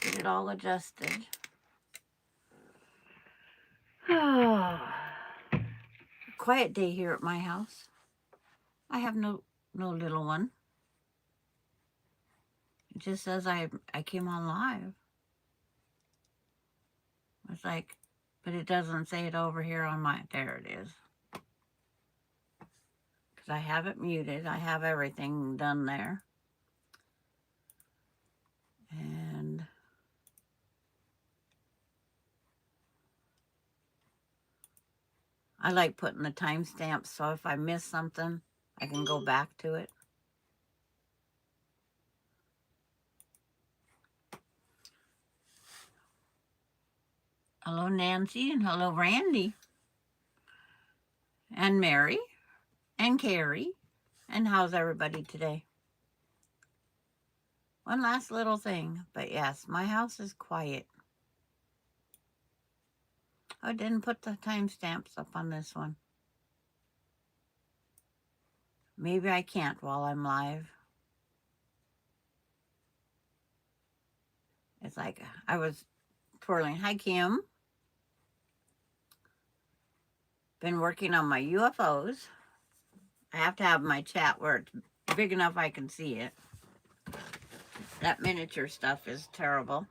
Get it all adjusted. Quiet day here at my house. I have no little one. It just says I came on live. It's like, but it doesn't say it over here on my, there it is. Because I have it muted. I have everything done there. And I like putting the timestamps so if I miss something, I can go back to it. Hello, Nancy, and hello, Randy, and Mary, and Carrie, and how's everybody today? One last little thing, but yes, my house is quiet. I didn't put the timestamps up on this one. Maybe I can't while I'm live. It's like I was twirling. Hi, Kim. Been working on my UFOs. I have to have my chat where it's big enough I can see it. That miniature stuff is terrible.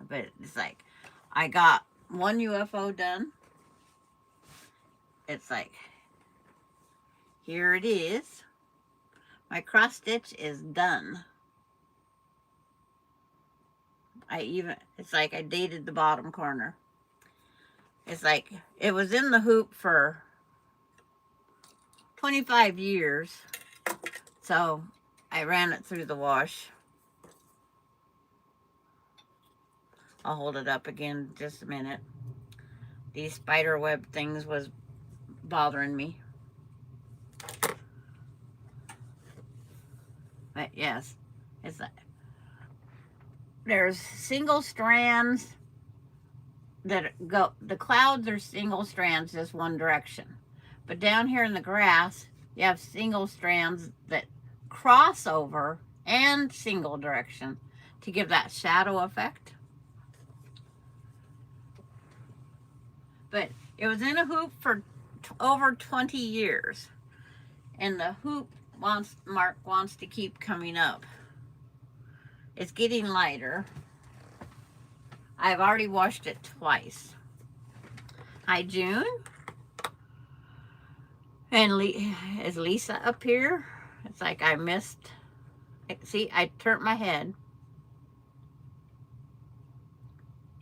But it's like, I got one UFO done. It's like, here it is. My cross stitch is done. It's like I dated the bottom corner. It's like, it was in the hoop for 25 years. So I ran it through the wash. I'll hold it up again just a minute. These spider web things was bothering me. But yes, it's like, there's single strands that go, the clouds are single strands just one direction. But down here in the grass, you have single strands that cross over and single direction to give that shadow effect. But it was in a hoop for over 20 years. And the hoop mark wants to keep coming up. It's getting lighter. I've already washed it twice. Hi, June. And is Lisa up here? It's like I missed. See, I turned my head.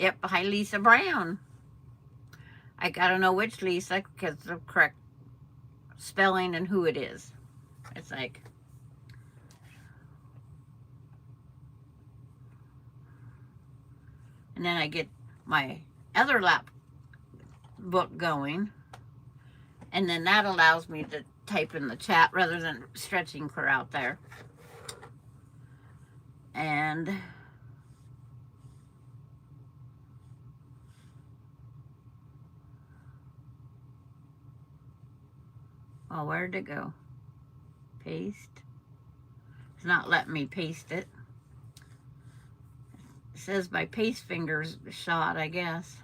Yep, hi, Lisa Brown. I gotta know which Lisa because the correct spelling and who it is. It's like, and then I get my other lap book going, and then that allows me to type in the chat rather than stretching clear out there. And oh, where'd it go? Paste. It's not letting me paste it. It says my paste finger's shot, I guess.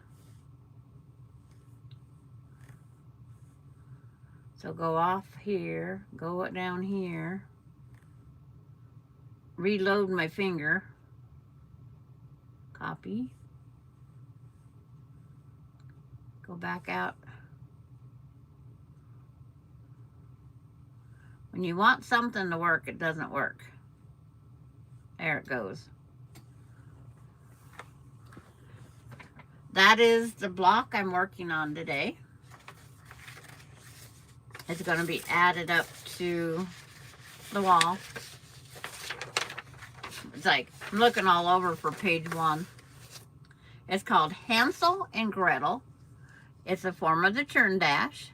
So go off here, go down here, reload my finger, copy, go back out. When you want something to work, it doesn't work. There it goes. That is the block I'm working on today. It's going to be added up to the wall. It's like, I'm looking all over for page 1. It's called Hansel and Gretel. It's a form of the churn dash.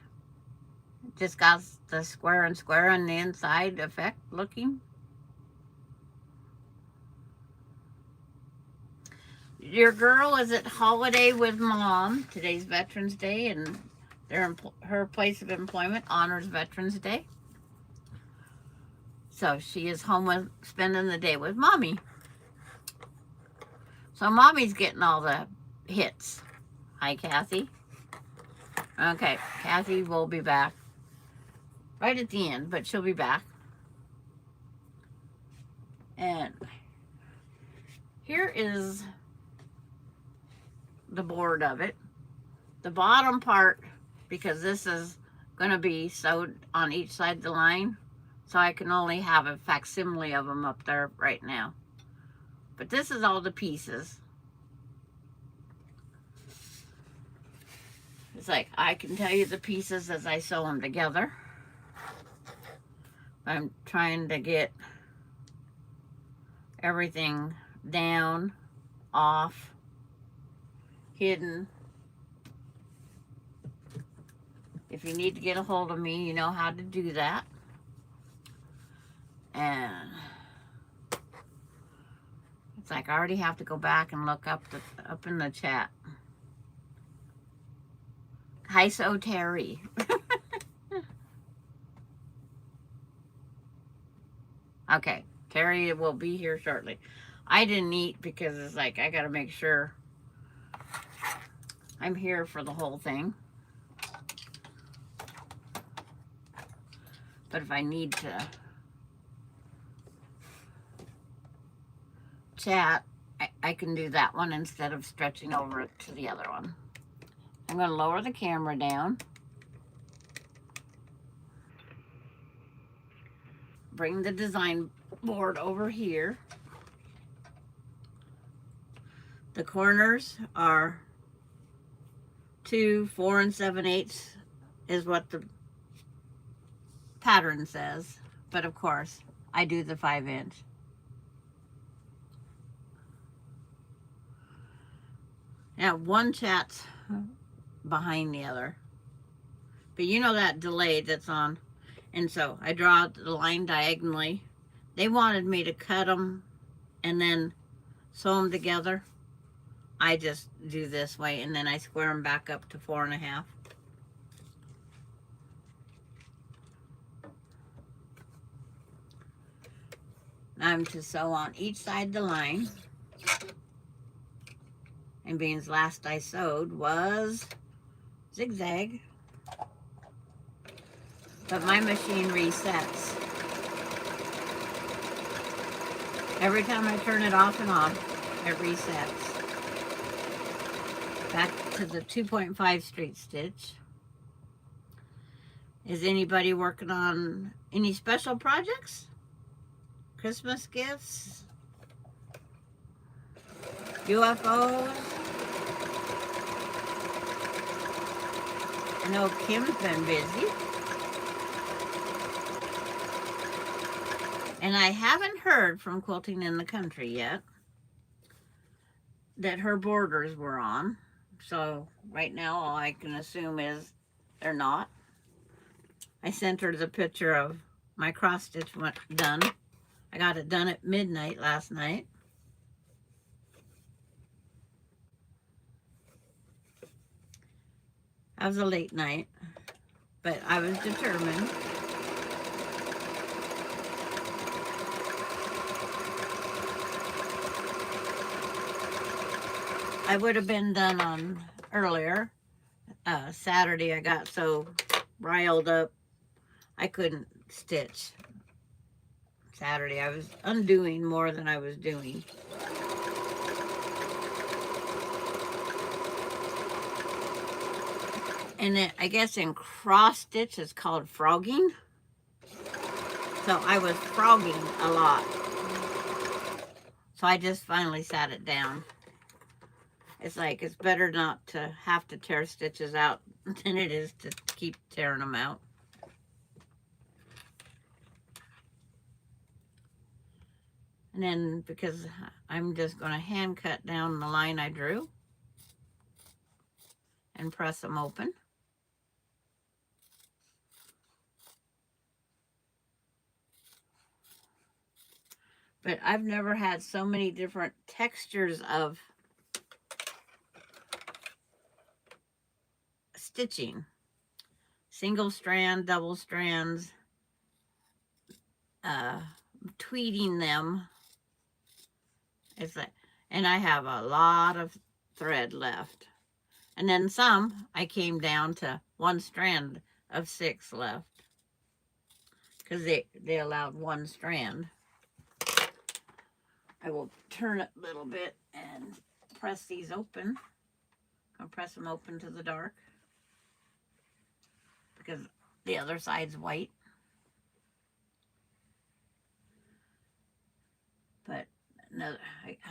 It just got the square and square on the inside effect looking. Your girl is at holiday with mom. Today's Veterans Day, and her place of employment honors Veterans Day. So she is home with, spending the day with Mommy. So Mommy's getting all the hits. Hi, Kathy. Okay, Kathy will be back right at the end, but she'll be back. And here is the board of it. The bottom part, because this is going to be sewed on each side of the line, so I can only have a facsimile of them up there right now. But this is all the pieces. It's like I can tell you the pieces as I sew them together. I'm trying to get everything down, off, hidden. If you need to get a hold of me, you know how to do that. And it's like I already have to go back and look up in the chat. Hi, so Terry. Okay, Terry will be here shortly. I didn't eat because it's like I gotta make sure I'm here for the whole thing. But if I need to chat, I can do that one instead of stretching over to the other one. I'm going to lower the camera down. Bring the design board over here. The corners are 2, 4, and 7/8 is what the pattern says. But of course, I do the 5-inch. Now, one chat's behind the other. But you know that delay that's on. And so I draw the line diagonally. They wanted me to cut them and then sew them together. I just do this way and then I square them back up to 4.5. I'm to sew on each side of the line. And being last I sewed was zigzag. But my machine resets. Every time I turn it off and on, it resets. Back to the 2.5 straight stitch. Is anybody working on any special projects? Christmas gifts? UFOs? I know Kim's been busy. And I haven't heard from Quilting in the Country yet that her borders were on. So right now all I can assume is they're not. I sent her the picture of my cross stitch done. I got it done at midnight last night. That was a late night, but I was determined. I would have been done on earlier. Saturday I got so riled up I couldn't stitch. Saturday I was undoing more than I was doing. And it, I guess in cross stitch it's called frogging. So I was frogging a lot. So I just finally sat it down. It's like it's better not to have to tear stitches out than it is to keep tearing them out. And then because I'm just going to hand cut down the line I drew and press them open. But I've never had so many different textures of stitching. Single strand, double strands, uh, tweeting them. It's like, and I have a lot of thread left. And then some, I came down to one strand of 6 left because they allowed one strand. I will turn it a little bit and press these open. I'll press them open to the dark because the other side's white. But no,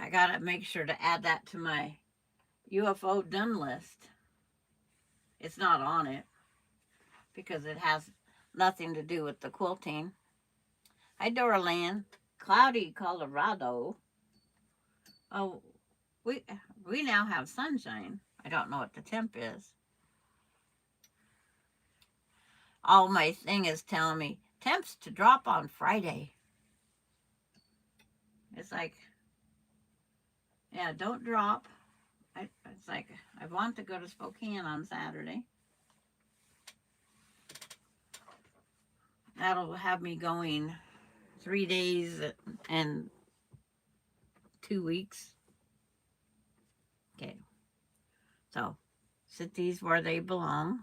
I gotta make sure to add that to my UFO done list. It's not on it because it has nothing to do with the quilting. Hi, Doralan. Cloudy, Colorado. Oh, we now have sunshine. I don't know what the temp is. All my thing is telling me temps to drop on Friday. It's like, yeah, don't drop. It's like, I want to go to Spokane on Saturday. That'll have me going 3 days and 2 weeks. Okay. So, sit these where they belong.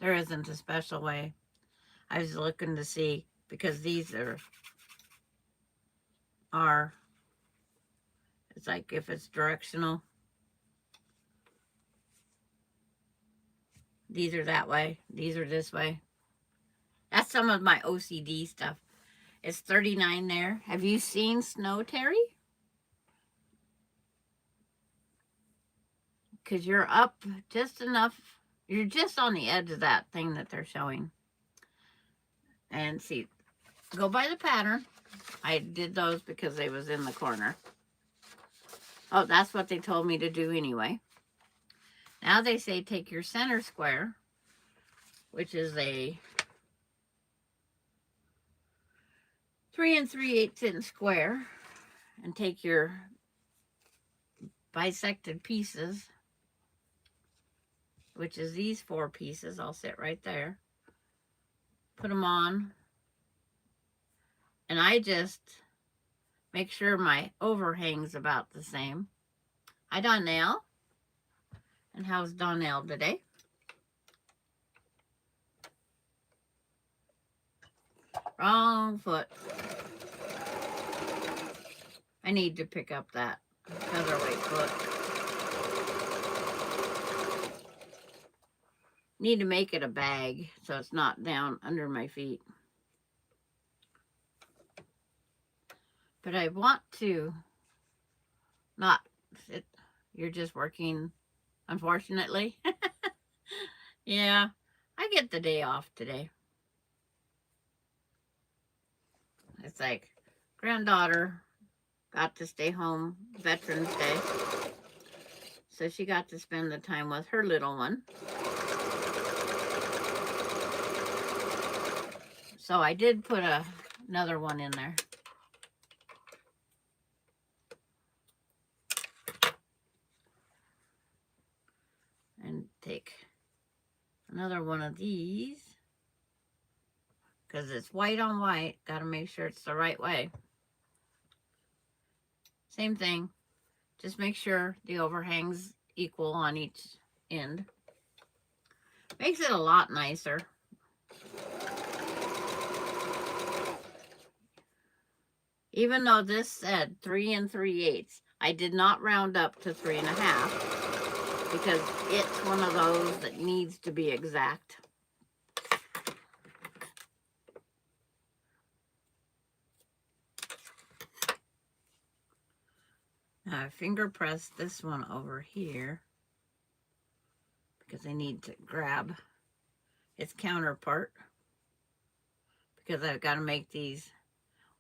There isn't a special way. I was looking to see because these are it's like if it's directional. These are that way. These are this way. That's some of my OCD stuff. It's 39 there. Have you seen snow, Terry? Because you're up just enough. You're just on the edge of that thing that they're showing. And see, go by the pattern. I did those because they was in the corner. Oh, that's what they told me to do anyway. Now they say take your center square, which is a 3 3/8 inch square, and take your bisected pieces, which is these 4 pieces. I'll sit right there. Put them on. And I just make sure my overhang's about the same. Hi, Donnell. And how's Donnell today? Wrong foot. I need to pick up that featherweight foot. Need to make it a bag so it's not down under my feet. But I want to not sit. You're just working, unfortunately. Yeah, I get the day off today. It's like granddaughter got to stay home Veterans Day. So she got to spend the time with her little one. So I did put another one in there. And take another one of these. Because it's white on white. Got to make sure it's the right way. Same thing. Just make sure the overhang's equal on each end. Makes it a lot nicer. Even though this said 3 3/8, I did not round up to 3 1/2 because it's one of those that needs to be exact. Now I finger press this one over here because I need to grab its counterpart because I've got to make these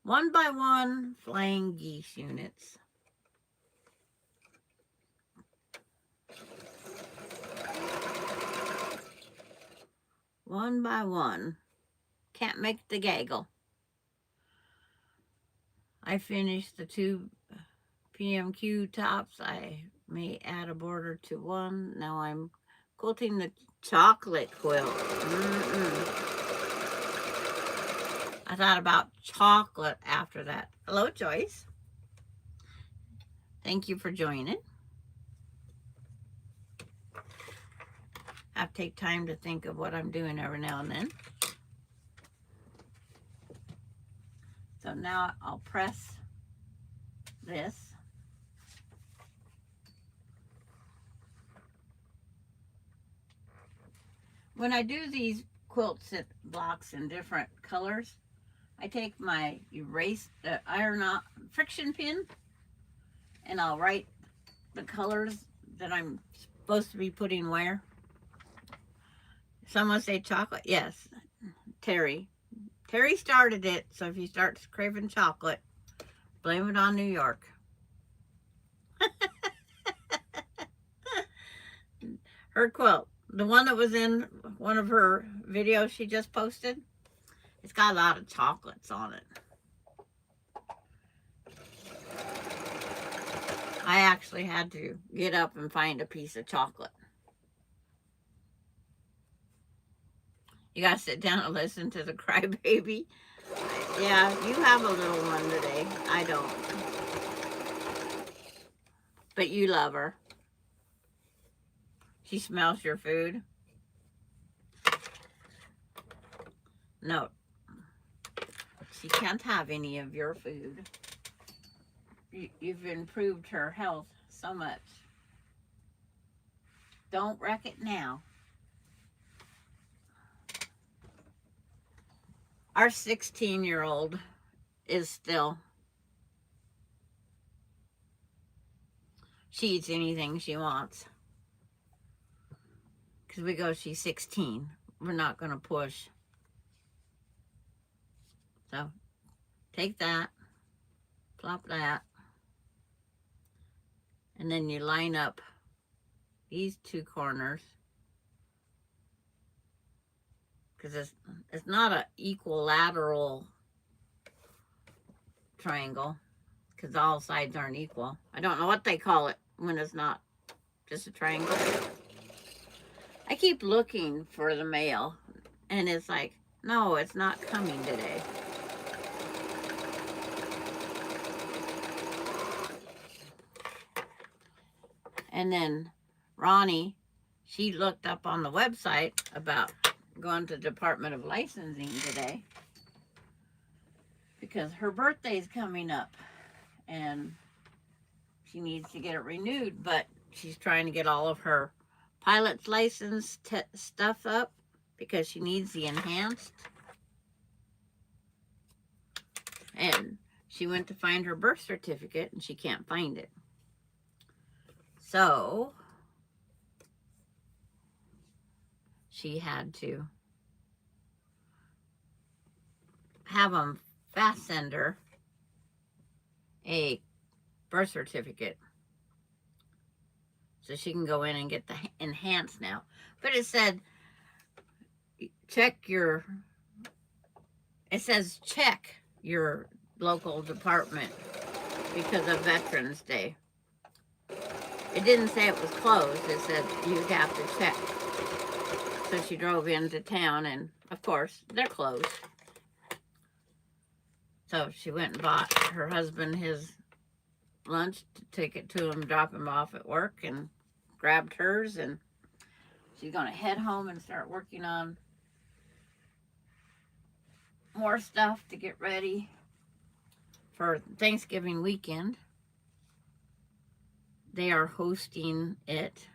1 by 1 flying geese units. One by one. can't make the gaggle. I finished the 2 PMQ tops. I may add a border to one. Now I'm quilting the chocolate quilt. I thought about chocolate after that. Hello, Joyce. Thank you for joining. I have to take time to think of what I'm doing every now and then. So now I'll press this. When I do these quilt set blocks in different colors, I take my friction pin, and I'll write the colors that I'm supposed to be putting where. Someone say chocolate? Yes, Terry. Terry started it, so if you start craving chocolate, blame it on New York. Her quilt, the one that was in one of her videos she just posted, it's got a lot of chocolates on it. I actually had to get up and find a piece of chocolate. You gotta sit down and listen to the crybaby. Yeah, you have a little one today. I don't. But you love her. She smells your food. No. She can't have any of your food. You've improved her health so much. Don't wreck it now. Our 16-year-old is still, she eats anything she wants. Because we go, she's 16. We're not going to push. So, take that, plop that, and then you line up these 2 corners. Because it's not an equilateral triangle, because all sides aren't equal. I don't know what they call it when it's not just a triangle. I keep looking for the mail, and it's like, no, it's not coming today. And then Ronnie, she looked up on the website about going to the Department of Licensing today because her birthday's coming up and she needs to get it renewed, but she's trying to get all of her pilot's license stuff up because she needs the enhanced. And she went to find her birth certificate and she can't find it. So she had to have them fast send her a birth certificate so she can go in and get the enhanced now. But it said, check your local department because of Veterans Day. It didn't say it was closed. It said you'd have to check. So she drove into town and, of course, they're closed. So she went and bought her husband his lunch to take it to him, drop him off at work, and grabbed hers. And she's going to head home and start working on more stuff to get ready for Thanksgiving weekend. They are hosting it.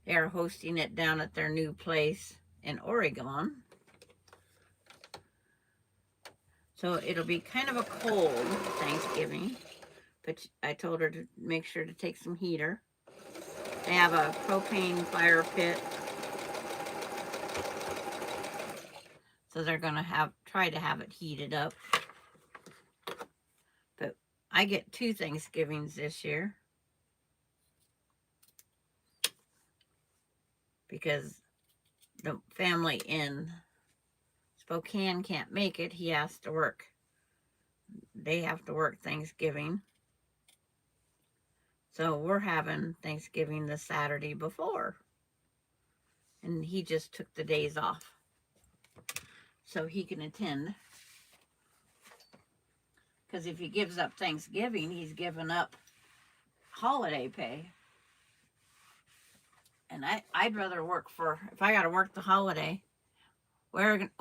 They are hosting it down at their new place in Oregon. So it'll be kind of a cold Thanksgiving, but I told her to make sure to take some heater. They have a propane fire pit. So they're going to try to have it heated up. But I get 2 Thanksgivings this year. because the family in Spokane can't make it. He has to work. They have to work Thanksgiving. So we're having Thanksgiving the Saturday before. And he just took the days off so he can attend. Because if he gives up Thanksgiving, he's given up holiday pay. And I'd rather work if I got to work the holiday. Oregon,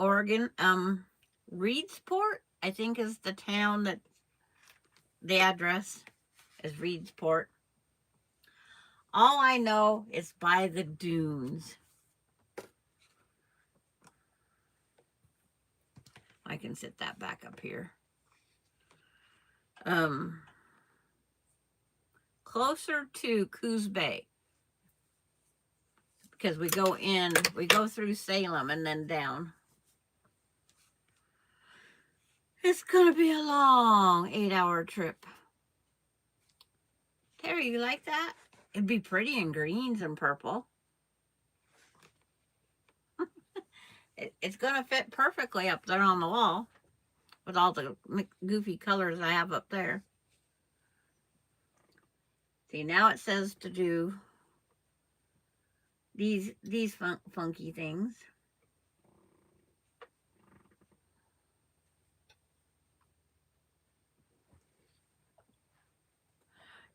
Reedsport, I think is the town that the address is Reedsport. All I know is by the dunes. I can sit that back up here. Closer to Coos Bay. Because we go through Salem and then down. It's going to be a long 8-hour trip. Terry, you like that? It'd be pretty in greens and purple. It's going to fit perfectly up there on the wall with all the goofy colors I have up there. See, now it says to do these funky things.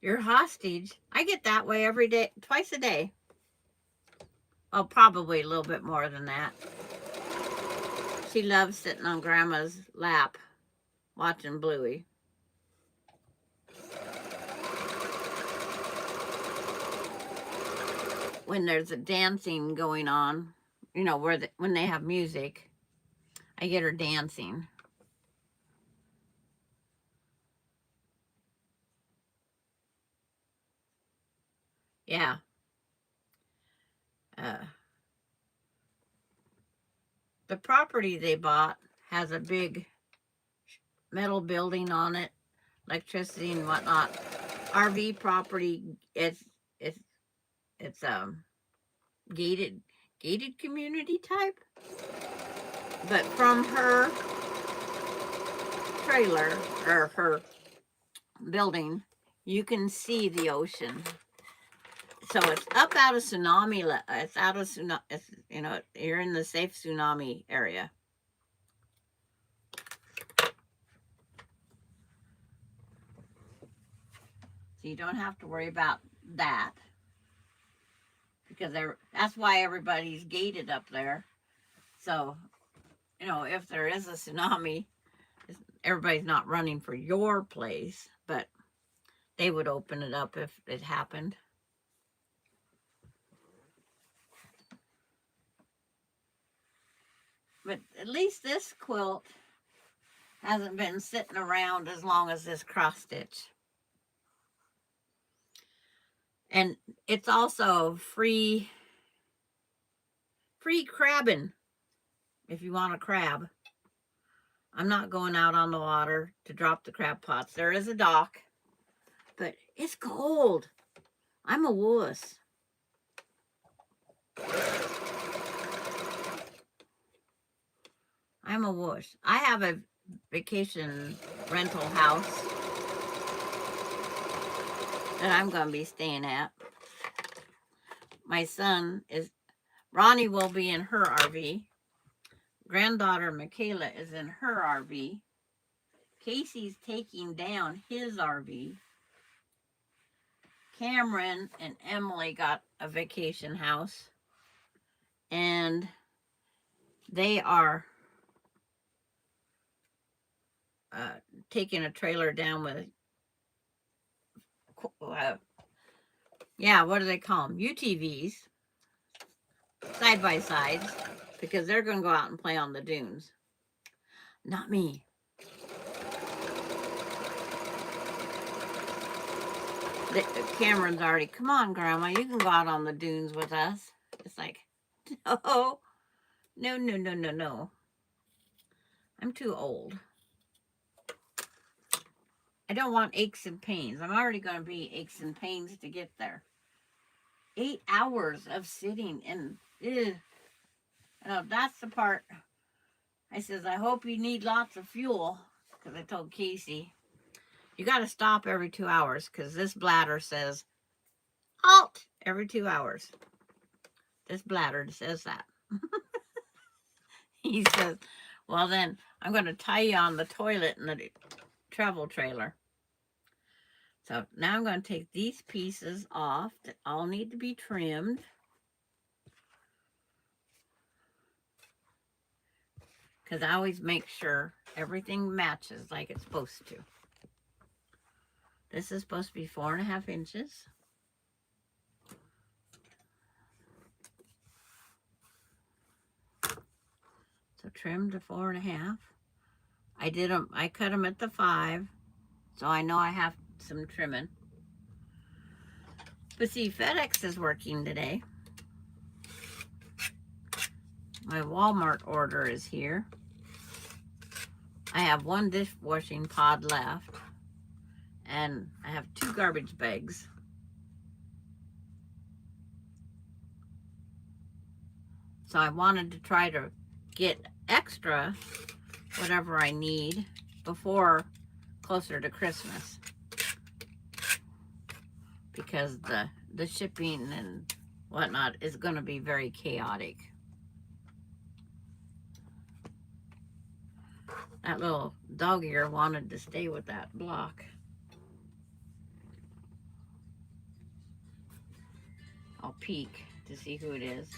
You're hostage. I get that way every day, twice a day. Well, probably a little bit more than that. She loves sitting on Grandma's lap watching Bluey. When there's a dancing going on, you know, when they have music, I get her dancing. Yeah. The property they bought has a big metal building on it, electricity and whatnot. RV property. It's gated community type. But from her trailer or her building, you can see the ocean. So it's up out of tsunami. It's out of tsunami. You know, you're in the safe tsunami area. So you don't have to worry about that, because that's why everybody's gated up there. So, you know, if there is a tsunami, everybody's not running for your place, but they would open it up if it happened. But at least this quilt hasn't been sitting around as long as this cross stitch. And it's also free crabbing if you want a crab. I'm not going out on the water to drop the crab pots. There is a dock, but it's cold. I'm a wuss. I'm a wuss. I have a vacation rental house that I'm going to be staying at. My son Ronnie will be in her RV. Granddaughter Michaela is in her RV. Casey's taking down his RV. Cameron and Emily got a vacation house. And they are taking a trailer down with, what do they call them? UTVs. Side by sides. Because they're going to go out and play on the dunes. Not me. Cameron's already, come on, Grandma, you can go out on the dunes with us. It's like, no. I'm too old. I don't want aches and pains. I'm already going to be aches and pains to get there. 8 hours of sitting and that's the part. I says, I hope you need lots of fuel, because I told Casey, you got to stop every 2 hours, because this bladder says, halt every 2 hours. This bladder says that. He says, well, then I'm going to tie you on the toilet in the travel trailer. So now I'm going to take these pieces off that all need to be trimmed. Because I always make sure everything matches like it's supposed to. This is supposed to be 4.5 inches. So trim to 4.5. I cut them at the 5, so I know I have some trimming. But see, FedEx is working today. My Walmart order is here. I have 1 dishwashing pod left, and I have 2 garbage bags. So I wanted to try to get extra whatever I need before closer to Christmas, because the shipping and whatnot is going to be very chaotic. That little dog ear wanted to stay with that block. I'll peek to see who it is.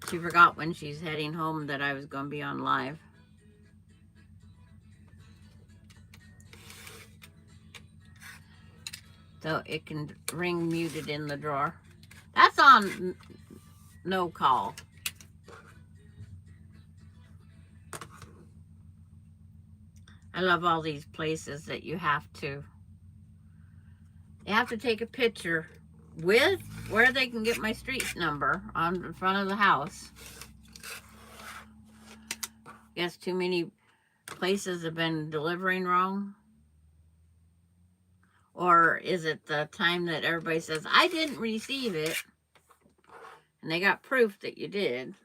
She forgot when she's heading home that I was going to be on live. So it can ring muted in the drawer. That's on no call. I love all these places that you have to take a picture with where they can get my street number on the front of the house. Guess too many places have been delivering wrong. Or is it the time that everybody says, I didn't receive it, and they got proof that you did?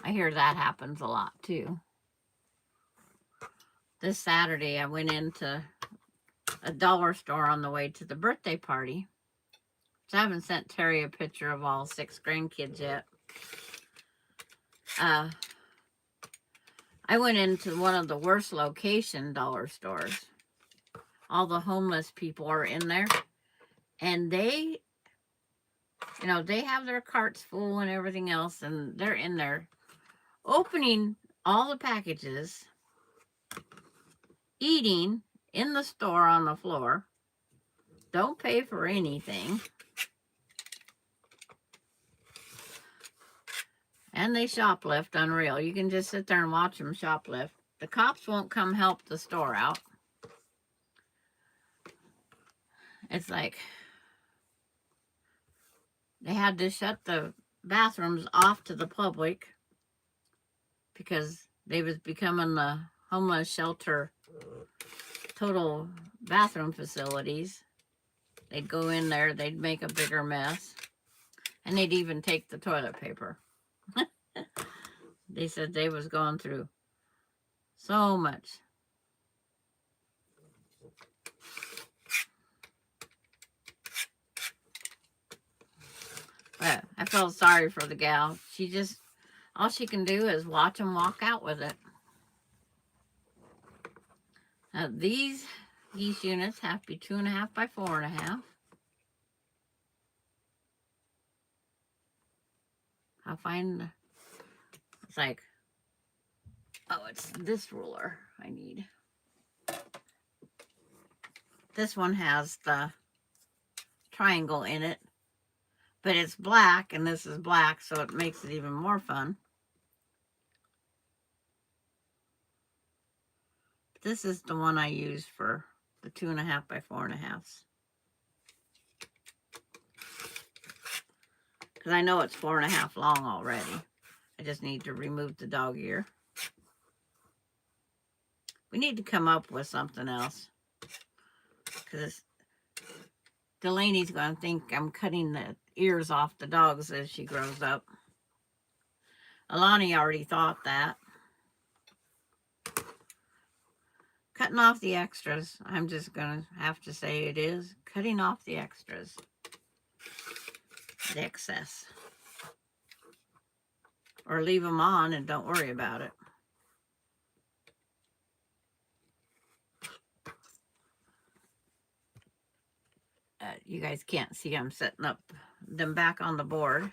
I hear that happens a lot too. This Saturday I went into a dollar store on the way to the birthday party. So I haven't sent Terry a picture of all 6 grandkids yet. I went into one of the worst location dollar stores. All the homeless people are in there, and they have their carts full and everything else, and they're in there opening all the packages, eating in the store on the floor, don't pay for anything, and they shoplift. Unreal. You can just sit there and watch them shoplift. The cops won't come help the store out. It's like they had to shut the bathrooms off to the public because they was becoming the homeless shelter total bathroom facilities. They'd go in there, they'd make a bigger mess, and they'd even take the toilet paper. They said they was going through so much. But I felt sorry for the gal. She just, all she can do is watch them walk out with it. Now these geese units have to be 2.5 by 4.5. I'll find, it's like, oh, it's this ruler I need. This one has the triangle in it, but it's black, and this is black, so it makes it even more fun. This is the one I use for the 2.5 by 4.5. Because I know it's 4.5 long already. I just need to remove the dog ear. We need to come up with something else. Because Delaney's going to think I'm cutting the ears off the dogs as she grows up. Alani already thought that. Cutting off the extras. I'm just going to have to say it is. Cutting off the extras. The excess. Or leave them on and don't worry about it. You guys can't see I'm setting up them back on the board.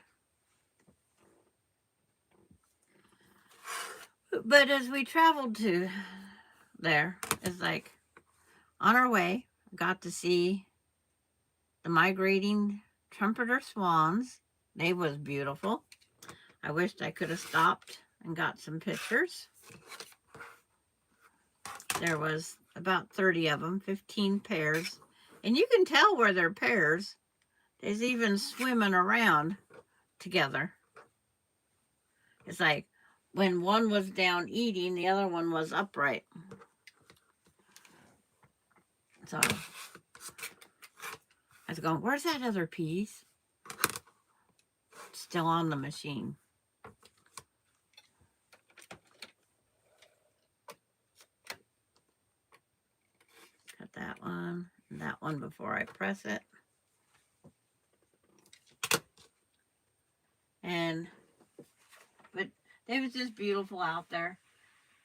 But as we traveled to there, it's like on our way, got to see the migrating trumpeter swans. They was beautiful. I wished I could have stopped and got some pictures. There was about 30 of them, 15 pairs. And you can tell where they're pairs. There's even swimming around together. It's like when one was down eating, the other one was upright. So I was going, where's that other piece? Still on the machine. Cut that one and that one before I press it. But it was just beautiful out there.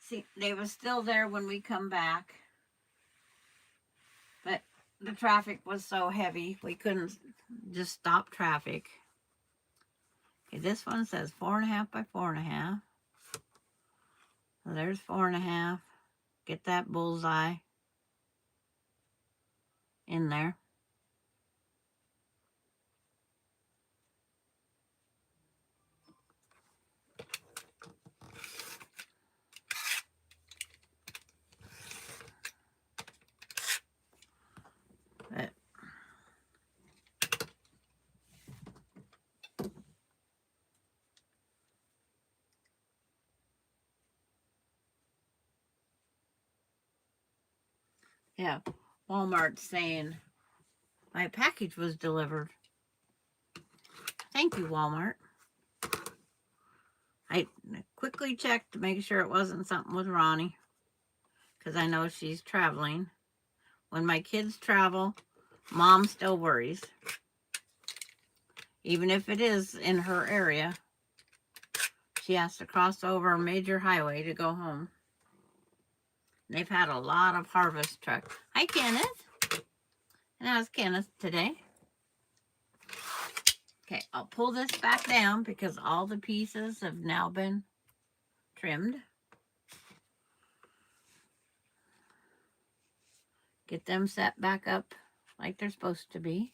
See, they were still there when we come back. But the traffic was so heavy, we couldn't just stop traffic. Okay, this one says 4.5 by 4.5. So there's 4.5. Get that bullseye in there. But yeah, Walmart's saying my package was delivered. Thank you, Walmart. I quickly checked to make sure it wasn't something with Ronnie, because I know she's traveling. When my kids travel, Mom still worries. Even if it is in her area, she has to cross over a major highway to go home. They've had a lot of harvest trucks. Hi, Kenneth. And how's Kenneth today? Okay, I'll pull this back down because all the pieces have now been trimmed. Get them set back up like they're supposed to be.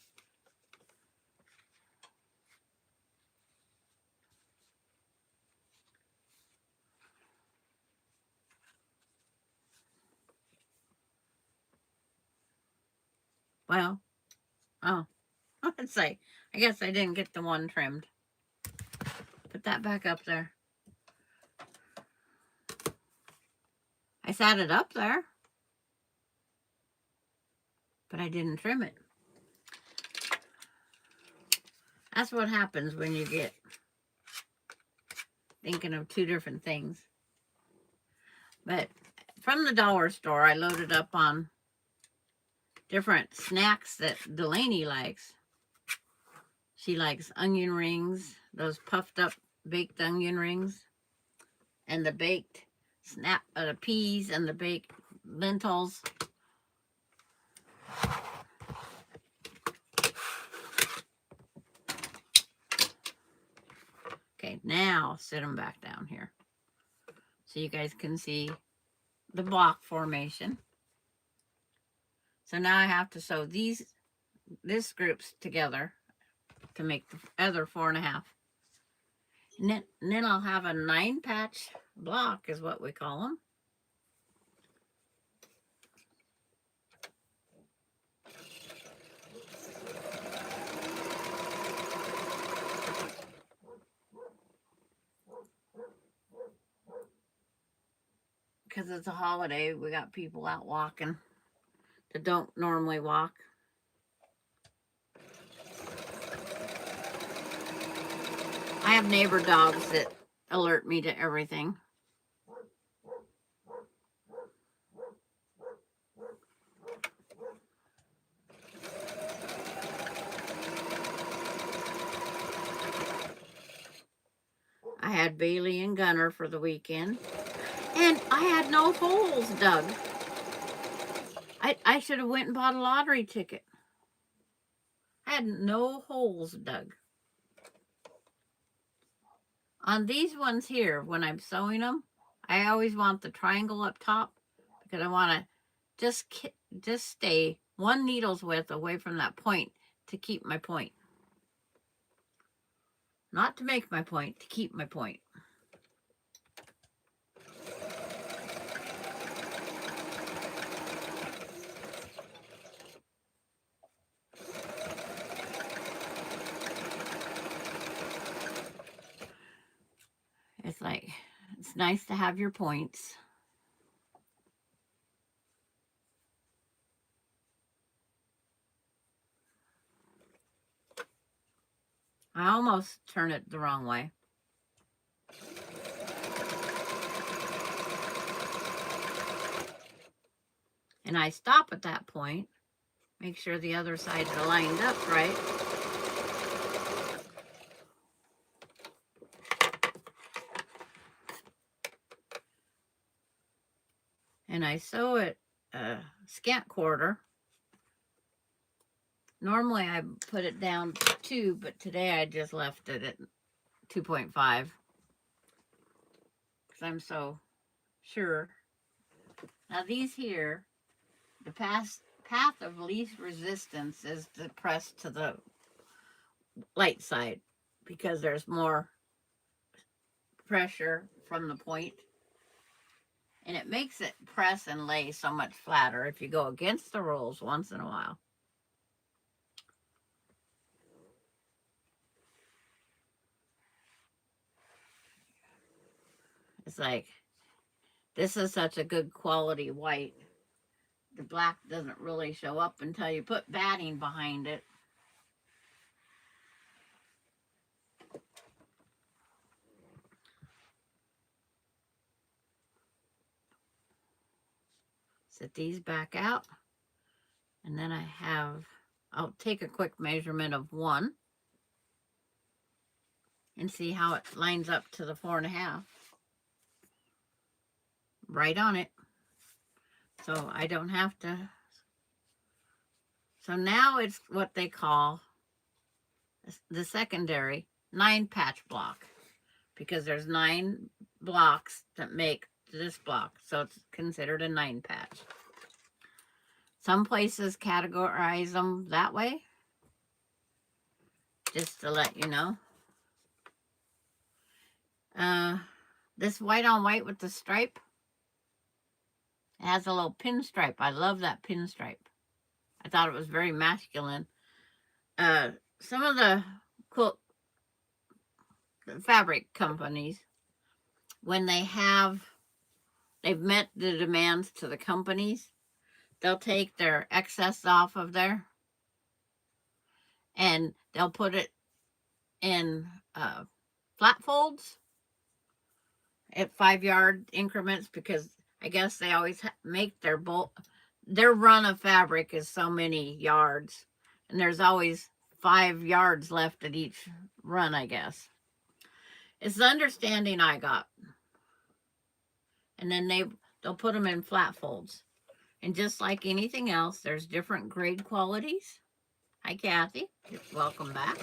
Well, oh, let's say, I guess I didn't get the one trimmed. Put that back up there. I sat it up there, but I didn't trim it. That's what happens when you get thinking of two different things. But from the dollar store, I loaded up on different snacks that Delaney likes. She likes onion rings, those puffed up baked onion rings, and the baked the peas and the baked lentils. Okay, now sit them back down here so you guys can see the block formation. So now I have to sew this groups together to make the other 4.5. And then I'll have a 9-patch block is what we call them. because it's a holiday. We got people out walking that don't normally walk. I have neighbor dogs that alert me to everything. I had Bailey and Gunner for the weekend, and I had no holes dug. I should have went and bought a lottery ticket. I had no holes dug. On these ones here, when I'm sewing them, I always want the triangle up top because I want to just stay one needle's width away from that point to keep my point. Not to make my point, to keep my point. It's like, it's nice to have your points. I almost turn it the wrong way. And I stop at that point, make sure the other sides are lined up right. And I sew it a scant quarter. Normally I put it down to 2, but today I just left it at 2.5 because I'm so sure. Now these here, the path of least resistance is to press to the light side because there's more pressure from the point. And it makes it press and lay so much flatter if you go against the rules once in a while. It's like, this is such a good quality white. The black doesn't really show up until you put batting behind it. Set these back out. And then I'll take a quick measurement of 1 and see how it lines up to the 4.5. Right on it. So I don't have to. So now it's what they call the secondary 9-patch block because there's 9 blocks that make this block. So it's considered a 9-patch. Some places categorize them that way. Just to let you know. This white on white with the stripe, it has a little pinstripe. I love that pinstripe. I thought it was very masculine. Some of the fabric companies, when they've met the demands to the companies, they'll take their excess off of there and they'll put it in flat folds at 5-yard increments because I guess they always make their run of fabric is so many yards and there's always 5 yards left at each run, I guess. It's the understanding I got. And then they'll put them in flat folds. And just like anything else, there's different grade qualities. Hi, Kathy. Welcome back.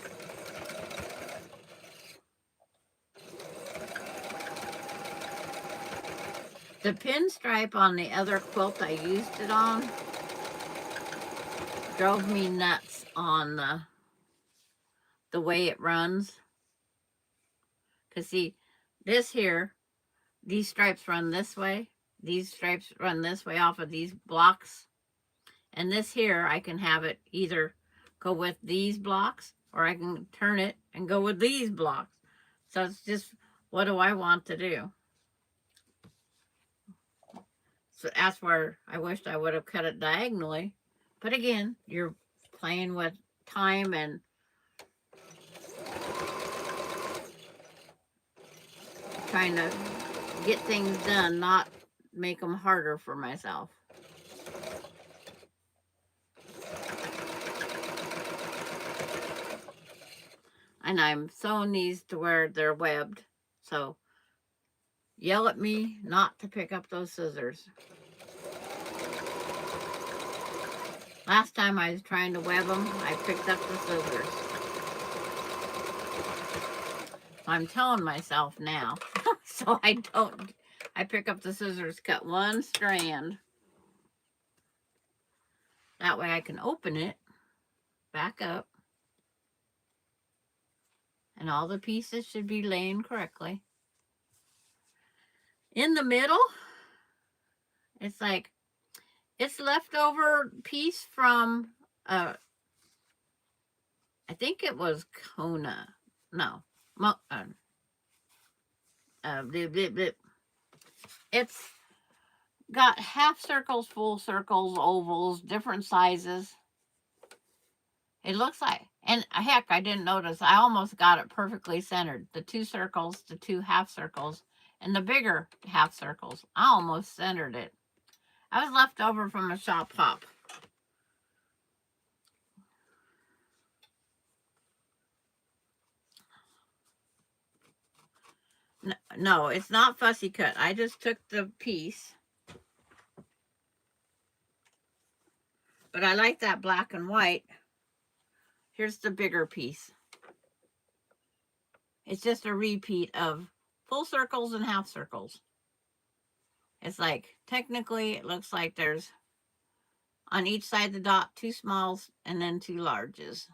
The pinstripe on the other quilt I used it on drove me nuts on the way it runs. Because see, this here, these stripes run this way. These stripes run this way off of these blocks. And this here, I can have it either go with these blocks or I can turn it and go with these blocks. So it's just, what do I want to do? So that's where I wished I would have cut it diagonally. But again, you're playing with time and trying to get things done, not make them harder for myself. And I'm sewing these to where they're webbed. So yell at me not to pick up those scissors. Last time I was trying to web them, I picked up the scissors. I'm telling myself now, so I don't. I pick up the scissors, cut one strand. That way I can open it, back up, and all the pieces should be laying correctly. In the middle, it's like, it's leftover piece from, I think it was Kona. No. It's got half circles, full circles, ovals, different sizes. It looks like, and heck, I didn't notice. I almost got it perfectly centered. The two circles, the two half circles, and the bigger half circles. I almost centered it. I was left over from a shop hop. No, it's not fussy cut. I just took the piece. But I like that black and white. Here's the bigger piece. It's just a repeat of full circles and half circles. It's like, technically, it looks like there's, on each side of the dot, two smalls and then two larges.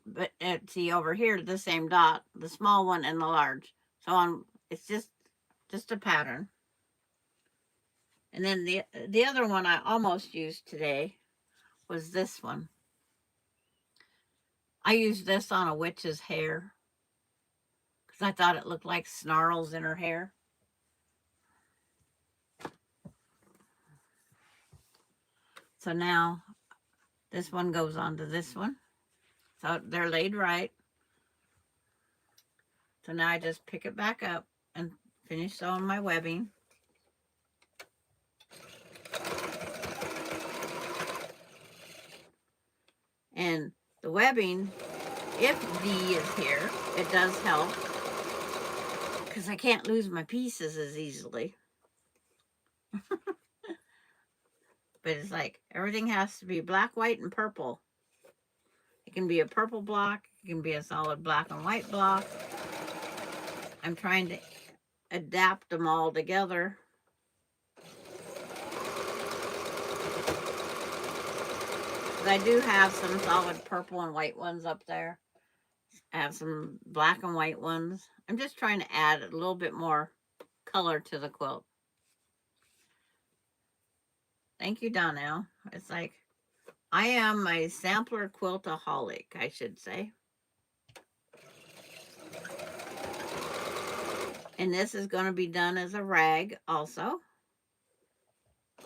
But see over here, the same dot, the small one and the large. So it's just a pattern. And then the other one I almost used today was this one. I used this on a witch's hair because I thought it looked like snarls in her hair. So now this one goes onto this one. So they're laid right. So now I just pick it back up and finish sewing my webbing. And the webbing, if V is here, it does help because I can't lose my pieces as easily. But it's like everything has to be black, white, and purple. It can be a purple block. It can be a solid black and white block. I'm trying to adapt them all together. I do have some solid purple and white ones up there. I have some black and white ones. I'm just trying to add a little bit more color to the quilt. Thank you, Donnell. It's like, I am a sampler quiltaholic, I should say. And this is going to be done as a rag also.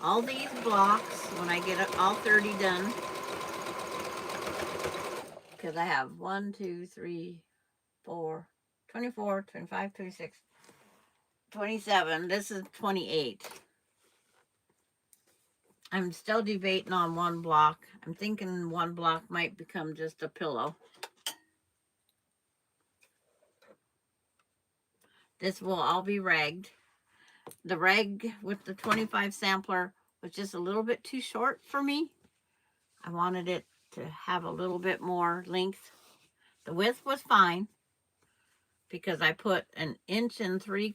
All these blocks, when I get all 30 done, because I have 1, 2, 3, 4, 24, 25, 26, 27. This is 28. I'm still debating on one block. I'm thinking one block might become just a pillow. This will all be ragged. The rag with the 25 sampler was just a little bit too short for me. I wanted it to have a little bit more length. The width was fine because I put an 1.75 inch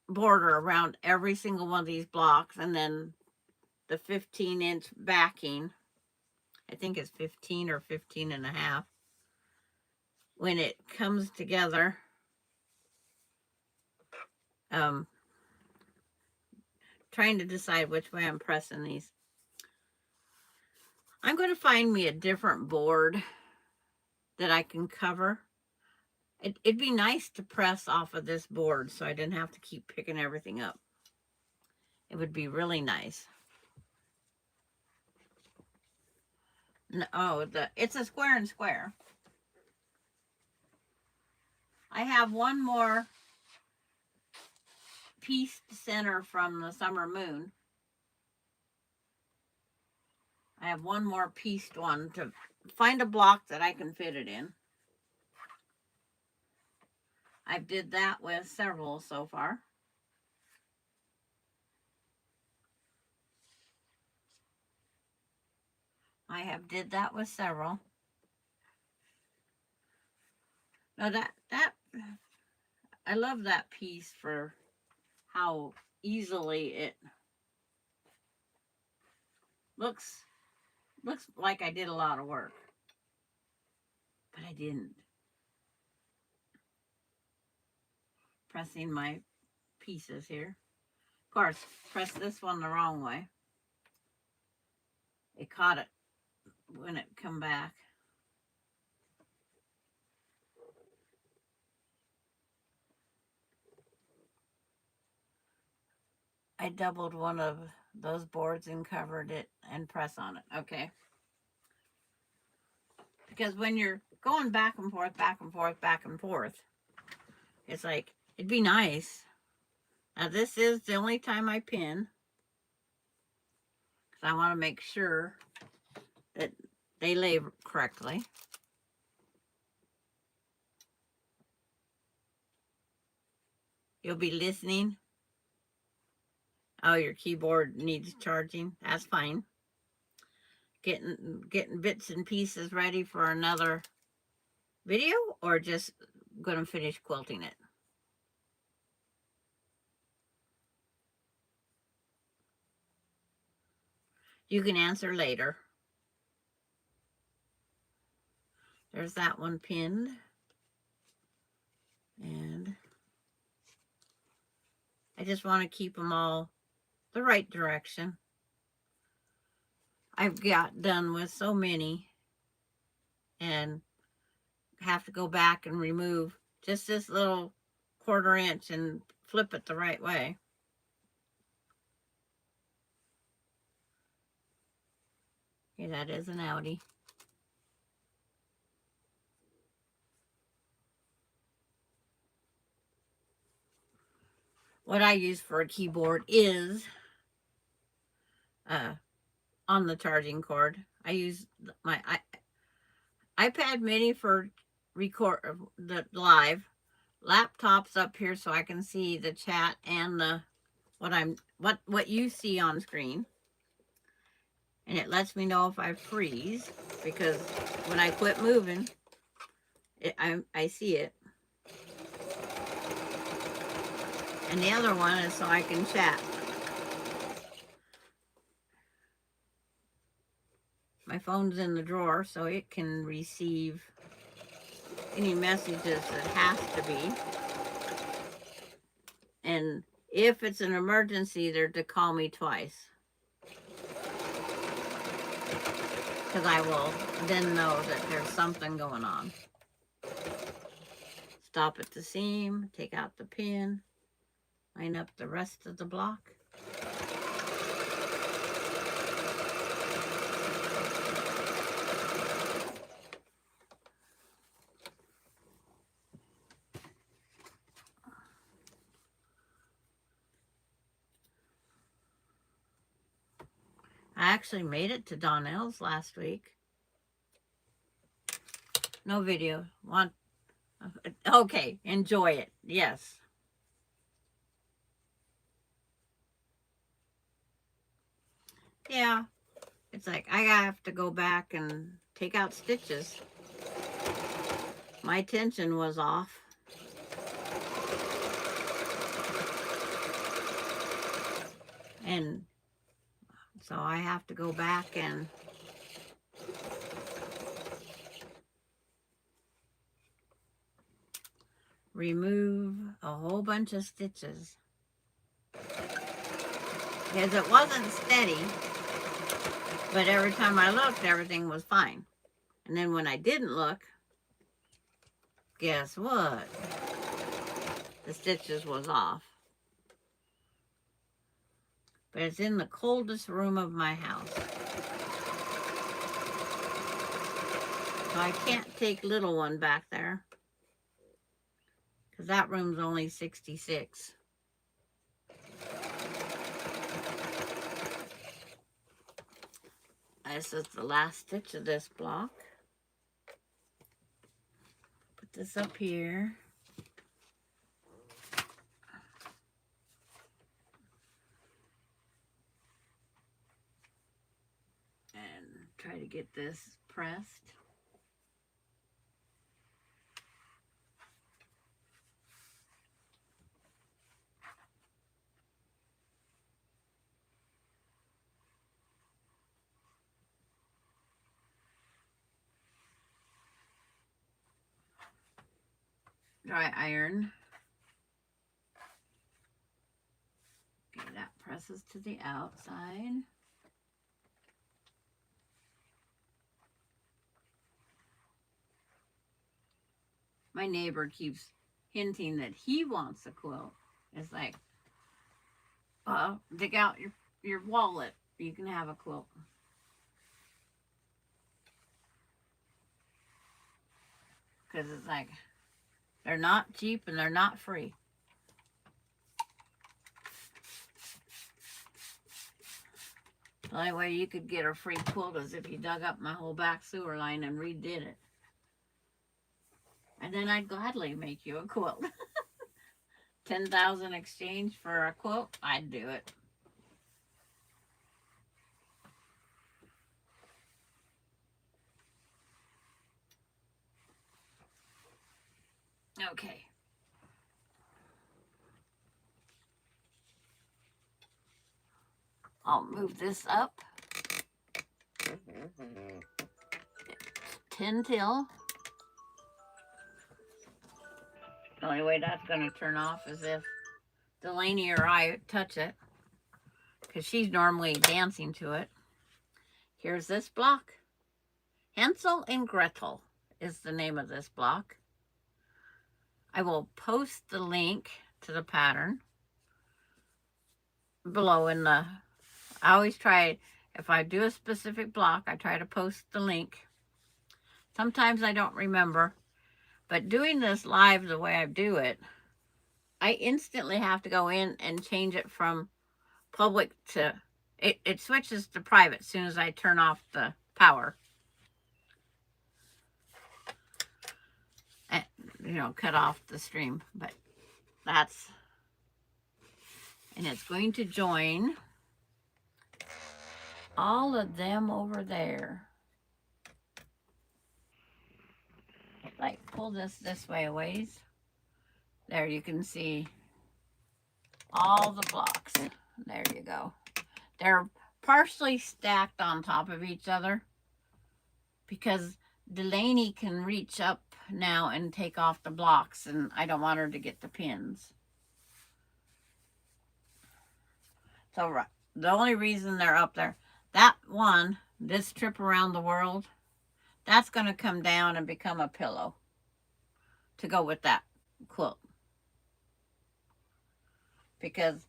border around every single one of these blocks, and then the 15-inch backing. I think it's 15 or 15 and a half. When it comes together, trying to decide which way I'm pressing these. I'm going to find me a different board that I can cover. It'd be nice to press off of this board so I didn't have to keep picking everything up. It would be really nice. No, oh, it's a square and square. I have one more pieced center from the summer moon. I have one more pieced one to find a block that I can fit it in. I did that with several so far. I have did that with several. Now that I love that piece for how easily it looks like I did a lot of work, but I didn't. Pressing my pieces here. Of course, press this one the wrong way. It caught it when it come back. I doubled one of those boards and covered it and press on it. Okay. Because when you're going back and forth, back and forth, back and forth, it's like, it'd be nice. Now this is the only time I pin, because I want to make sure that they lay correctly. You'll be listening. Oh, your keyboard needs charging. That's fine. Getting bits and pieces ready for another video, or just gonna finish quilting it? You can answer later. There's that one pinned. And I just want to keep them all the right direction. I've got done with so many and have to go back and remove just this little 1/4 inch and flip it the right way. Okay, that is an outie. What I use for a keyboard is on the charging cord. I use my iPad mini for record the live. Laptop's up here so I can see the chat and the what you see on screen. And it lets me know if I freeze, because when I quit moving, I see it. And the other one is so I can chat. My phone's in the drawer, so it can receive any messages that has to be. And if it's an emergency, they're to call me twice, because I will then know that there's something going on. Stop at the seam, take out the pin, line up the rest of the block. I actually made it to Donnell's last week. No video. Okay, enjoy it. Yes. Yeah. It's like I have to go back and take out stitches. My tension was off. And so I have to go back and remove a whole bunch of stitches, because it wasn't steady, but every time I looked, everything was fine. And then when I didn't look, guess what? The stitches was off. But it's in the coldest room of my house. So I can't take little one back there, because that room's only 66. This is the last stitch of this block. Put this up here. And try to get this pressed. Dry iron. Okay, that presses to the outside. My neighbor keeps hinting that he wants a quilt. It's like, well, dig out your wallet. You can have a quilt. Because it's like, they're not cheap and they're not free. The only way you could get a free quilt is if you dug up my whole back sewer line and redid it. And then I'd gladly make you a quilt. 10,000 exchange for a quilt, I'd do it. Okay. I'll move this up. 10 till. The only way that's going to turn off is if Delaney or I touch it, because she's normally dancing to it. Here's this block. Hansel and Gretel is the name of this block. I will post the link to the pattern below in the... I always try, if I do a specific block, I try to post the link. Sometimes I don't remember. But doing this live the way I do it, I instantly have to go in and change it from public to... It switches to private as soon as I turn off the power. And, you know, cut off the stream. But that's... And it's going to join all of them over there. Like, pull this way a ways. There, you can see all the blocks. There you go. They're partially stacked on top of each other because Delaney can reach up now and take off the blocks, and I don't want her to get the pins. So the only reason they're up there, that one, this trip around the world, that's going to come down and become a pillow to go with that quilt. Because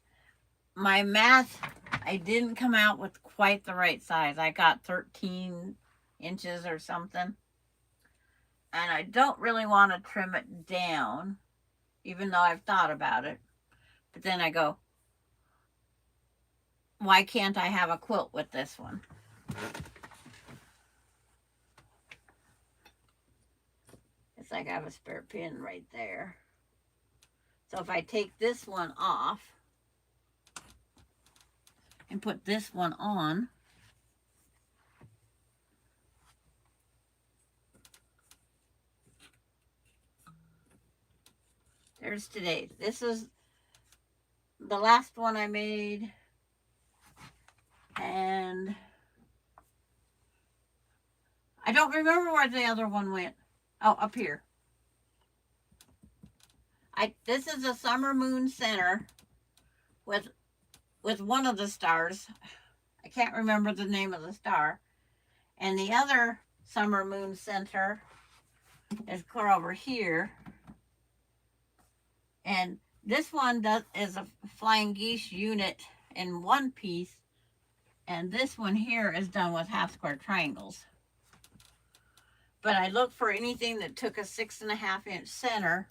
my math, I didn't come out with quite the right size. I got 13 inches or something. And I don't really want to trim it down, even though I've thought about it. But then I go, why can't I have a quilt with this one? It's like I have a spare pin right there. So if I take this one off and put this one on, there's today. This is the last one I made. And I don't remember where the other one went. Oh, up here. This is a summer moon center with one of the stars. I can't remember the name of the star. And the other summer moon center is clear over here. And this one is a flying geese unit in one piece, and this one here is done with half square triangles. But I looked for anything that took a 6.5-inch center.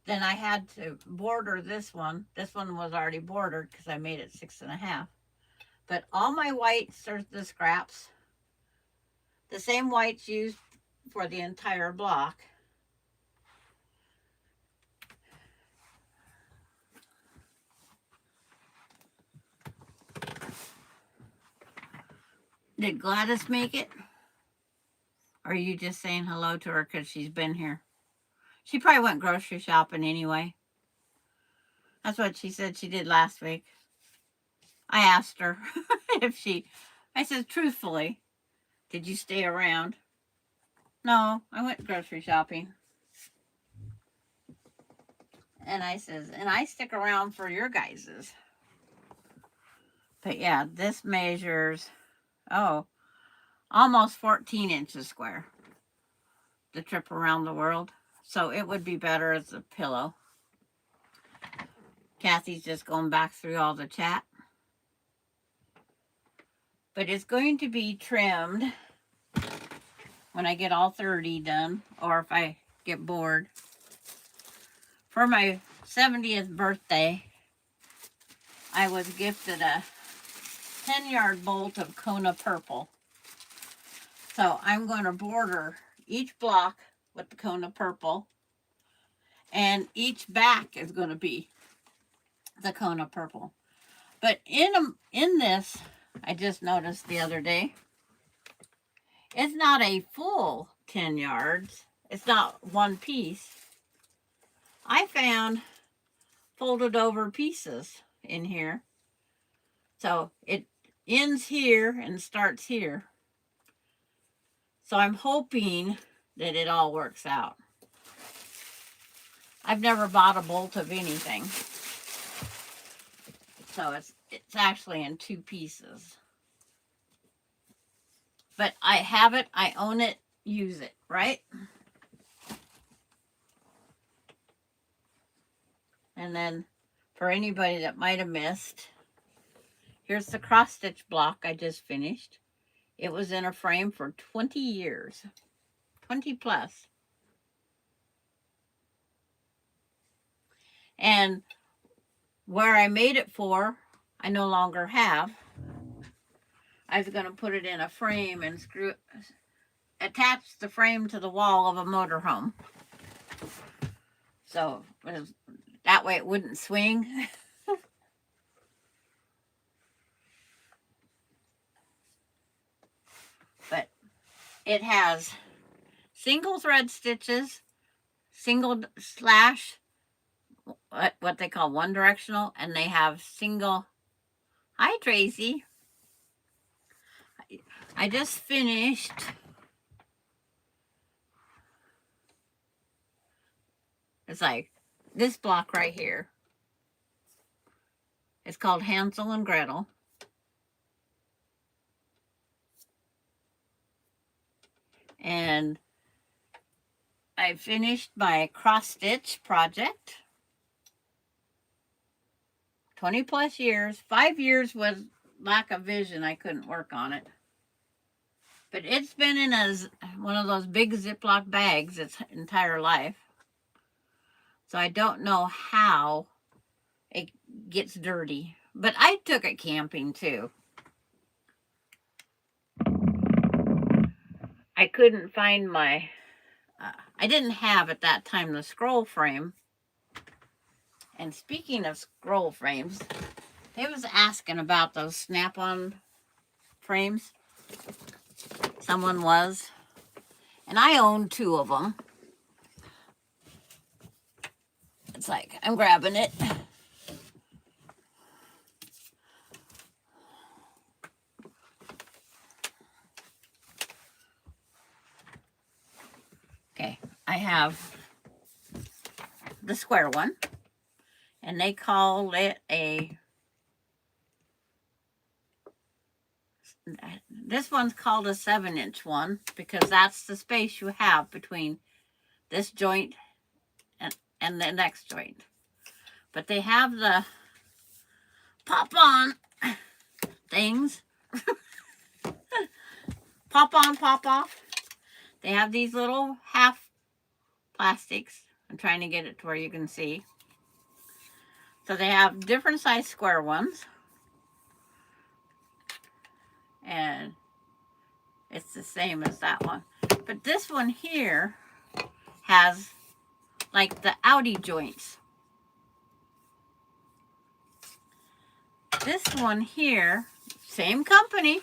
Then I had to border this one. This one was already bordered because I made it 6.5. But all my whites are the scraps, the same whites used for the entire block. Did Gladys make it? Or are you just saying hello to her because she's been here? She probably went grocery shopping anyway. That's what she said she did last week. I asked her I said, truthfully, did you stay around? No, I went grocery shopping. And I says, and I stick around for your guys's. But yeah, this measures, almost 14 inches square. The trip around the world. So it would be better as a pillow. Kathy's just going back through all the chat. But it's going to be trimmed when I get all 30 done, or if I get bored. For my 70th birthday, I was gifted a 10-yard bolt of Kona purple. So I'm going to border each block with the Kona purple, and each back is going to be the Kona purple. But in this, I just noticed the other day, it's not a full 10 yards. It's not one piece. I found folded over pieces in here. So it ends here and starts here. So I'm hoping that it all works out. I've never bought a bolt of anything. So it's actually in two pieces. But I have it, I own it, use it, right? And then for anybody that might have missed, here's the cross stitch block I just finished. It was in a frame for 20 years, 20 plus. And where I made it for, I no longer have. I was going to put it in a frame and attach the frame to the wall of a motorhome. So that way it wouldn't swing. But it has single thread stitches, single slash, what they call one directional, and they have single. Hi, Tracy. I just finished it's like this block right here. It's called Hansel and Gretel. And I finished my cross stitch project. 20 plus years. 5 years was lack of vision. I couldn't work on it. But it's been in one of those big Ziploc bags its entire life. So I don't know how it gets dirty. But I took it camping too. I couldn't find my, I didn't have at that time the scroll frame. And speaking of scroll frames, they was asking about those snap-on frames. Someone was. And I own 2 of them. It's like, I'm grabbing it. Okay, I have the square one. And they call it this one's called a 7-inch one because that's the space you have between this joint and the next joint. But they have the pop-on things. Pop-on, pop-off. They have these little half plastics. I'm trying to get it to where you can see. So they have different size square ones. And it's the same as that one. But this one here has like the outie joints. This one here, same company.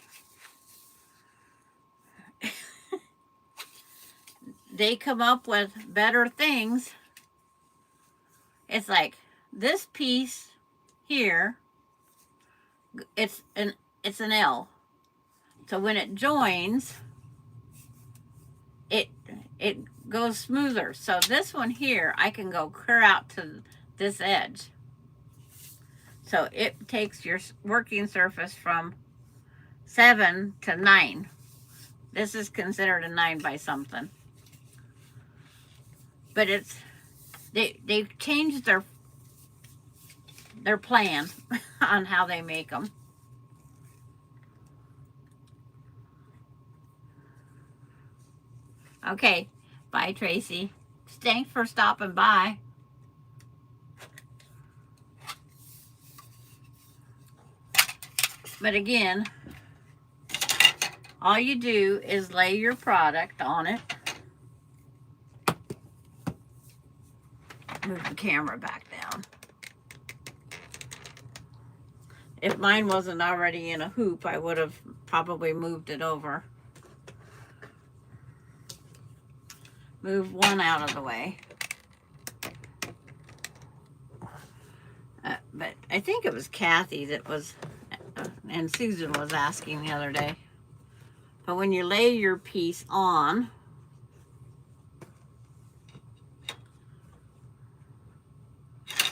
They come up with better things. It's like this piece here, it's an L. So when it joins, it goes smoother. So this one here, I can go clear out to this edge. So it takes your working surface from 7 to 9. This is considered a 9 by something. But it's they've changed their plan on how they make them. Okay, bye Tracy. Thanks for stopping by. But again, all you do is lay your product on it. Move the camera back down. If mine wasn't already in a hoop, I would have probably moved it over. Move one out of the way. But I think it was Kathy that was, and Susan was asking the other day. But when you lay your piece on,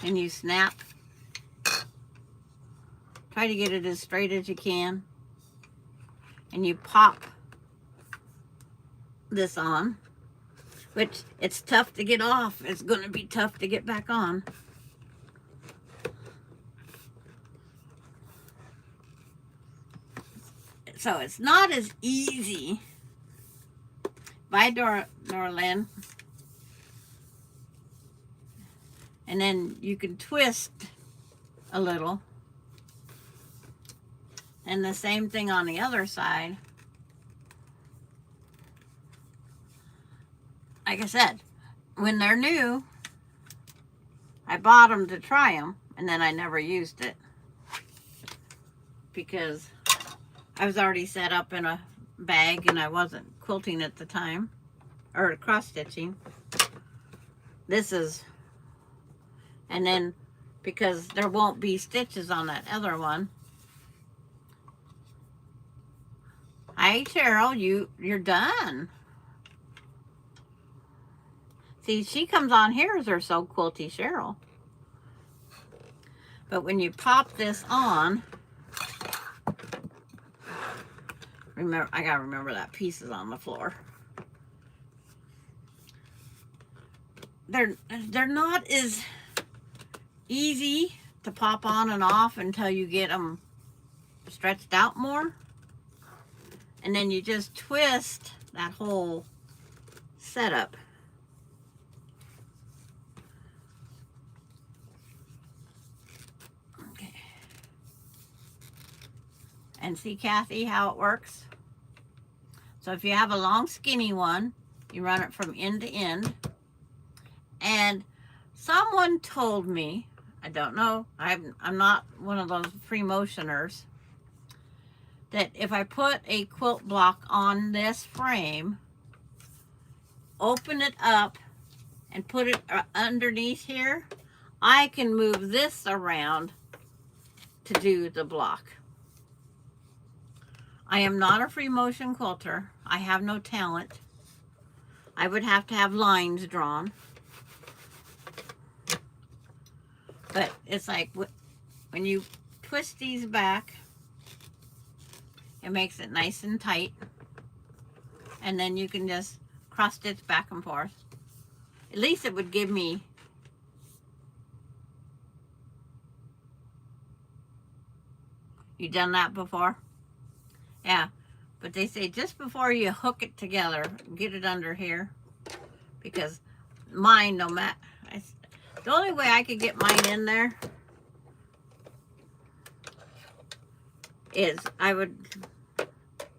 and you snap, try to get it as straight as you can, and you pop this on, which it's tough to get off. It's going to be tough to get back on. So it's not as easy. Bye, Norlin. And then you can twist a little. And the same thing on the other side. Like I said, when they're new, I bought them to try them, and then I never used it because I was already set up in a bag and I wasn't quilting at the time, or cross stitching. This is, and then because there won't be stitches on that other one. Hi Cheryl, you're done. See, she comes on here as her So Quilty Cheryl. But when you pop this on, remember, I gotta remember that piece is on the floor. They're not as easy to pop on and off until you get them stretched out more. And then you just twist that whole setup. Okay. And see, Kathy, how it works? So if you have a long skinny one, you run it from end to end. And someone told me, I don't know, I'm not one of those free motioners, that if I put a quilt block on this frame, open it up and put it underneath here, I can move this around to do the block. I am not a free motion quilter. I have no talent. I would have to have lines drawn. But it's like when you twist these back, it makes it nice and tight. And then you can just cross stitch back and forth. At least it would give me You done that before? Yeah. But they say just before you hook it together, get it under here. Because mine, no matter, the only way I could get mine in there is I would,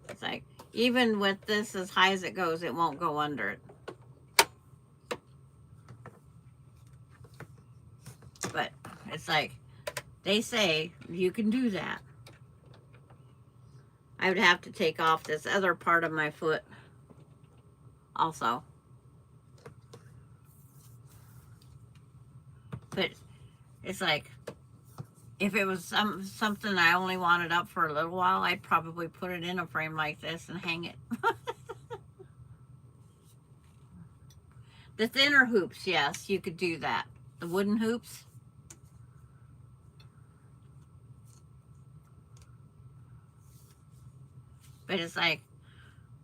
it's like, even with this as high as it goes, it won't go under it. But it's like, they say you can do that. I would have to take off this other part of my foot also. But it's like, if it was something I only wanted up for a little while, I'd probably put it in a frame like this and hang it. The thinner hoops, yes, you could do that. The wooden hoops. But it's like,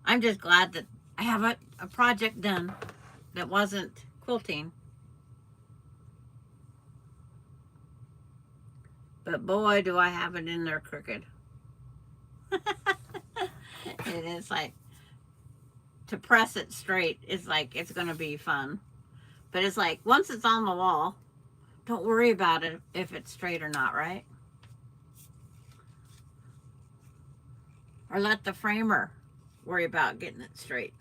I'm just glad that I have a project done that wasn't quilting. But boy, do I have it in there crooked. And it's like, to press it straight is like, it's going to be fun. But it's like, once it's on the wall, don't worry about it if it's straight or not, right? Or let the framer worry about getting it straight.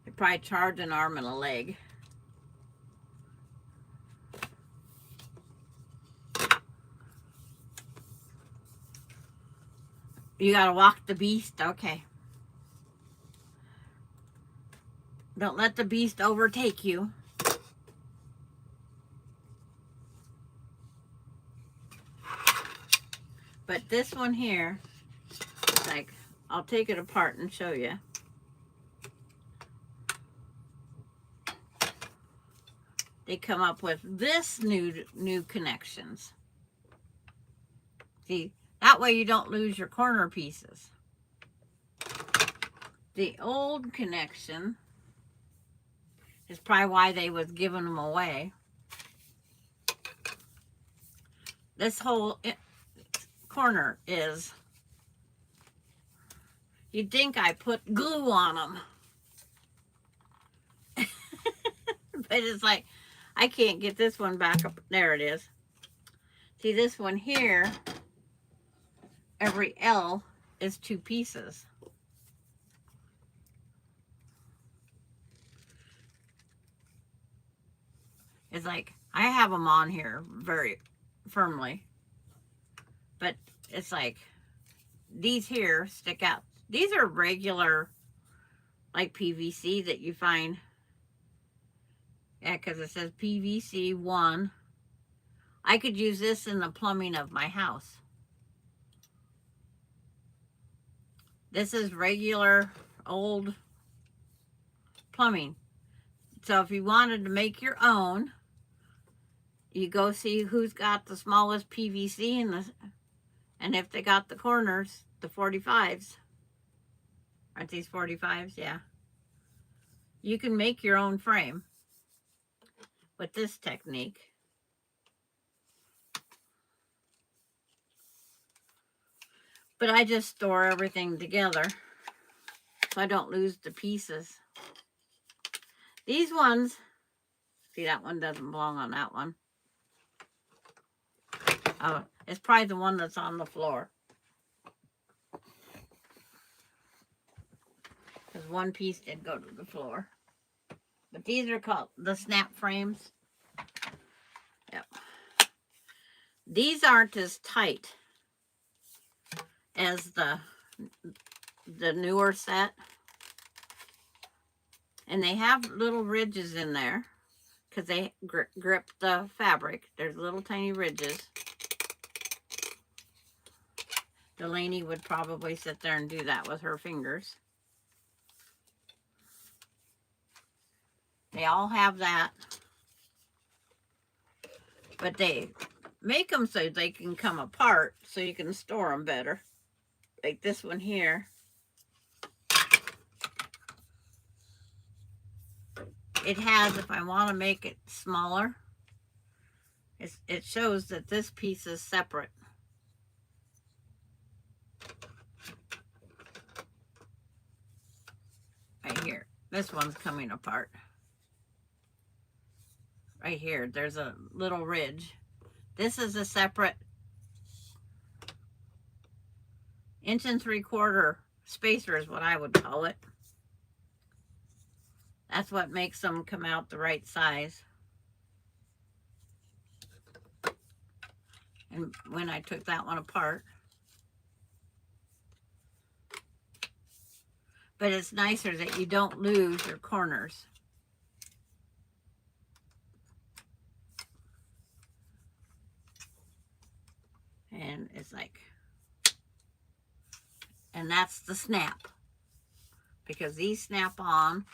They probably charge an arm and a leg. You gotta walk the beast, okay. Don't let the beast overtake you. But this one here, it's like, I'll take it apart and show you. They come up with this new connections. See, that way you don't lose your corner pieces. The old connection is probably why they was giving them away. This whole corner is, you'd think I put glue on them. But it's like, I can't get this one back up. There it is. See, this one here, every L is 2 pieces. It's like, I have them on here very firmly. But it's like, these here stick out. These are regular, like PVC that you find. Yeah, because it says PVC 1. I could use this in the plumbing of my house. This is regular old plumbing. So if you wanted to make your own, you go see who's got the smallest PVC and if they got the corners, the 45s. Aren't these 45s? Yeah. You can make your own frame with this technique. But I just store everything together so I don't lose the pieces. These ones, see, that one doesn't belong on that one. Oh, it's probably the one that's on the floor. Because one piece did go to the floor. But these are called the snap frames. Yep. These aren't as tight as the newer set. And they have little ridges in there because they grip the fabric. There's little tiny ridges. Delaney would probably sit there and do that with her fingers. They all have that. But they make them so they can come apart so you can store them better. Like this one here. It has, if I want to make it smaller, it shows that this piece is separate. This one's coming apart. Right here, there's a little ridge. This is a separate 1 3/4 spacer is what I would call it. That's what makes them come out the right size. And when I took that one apart. But it's nicer that you don't lose your corners. And it's like, and that's the snap. Because these snap on.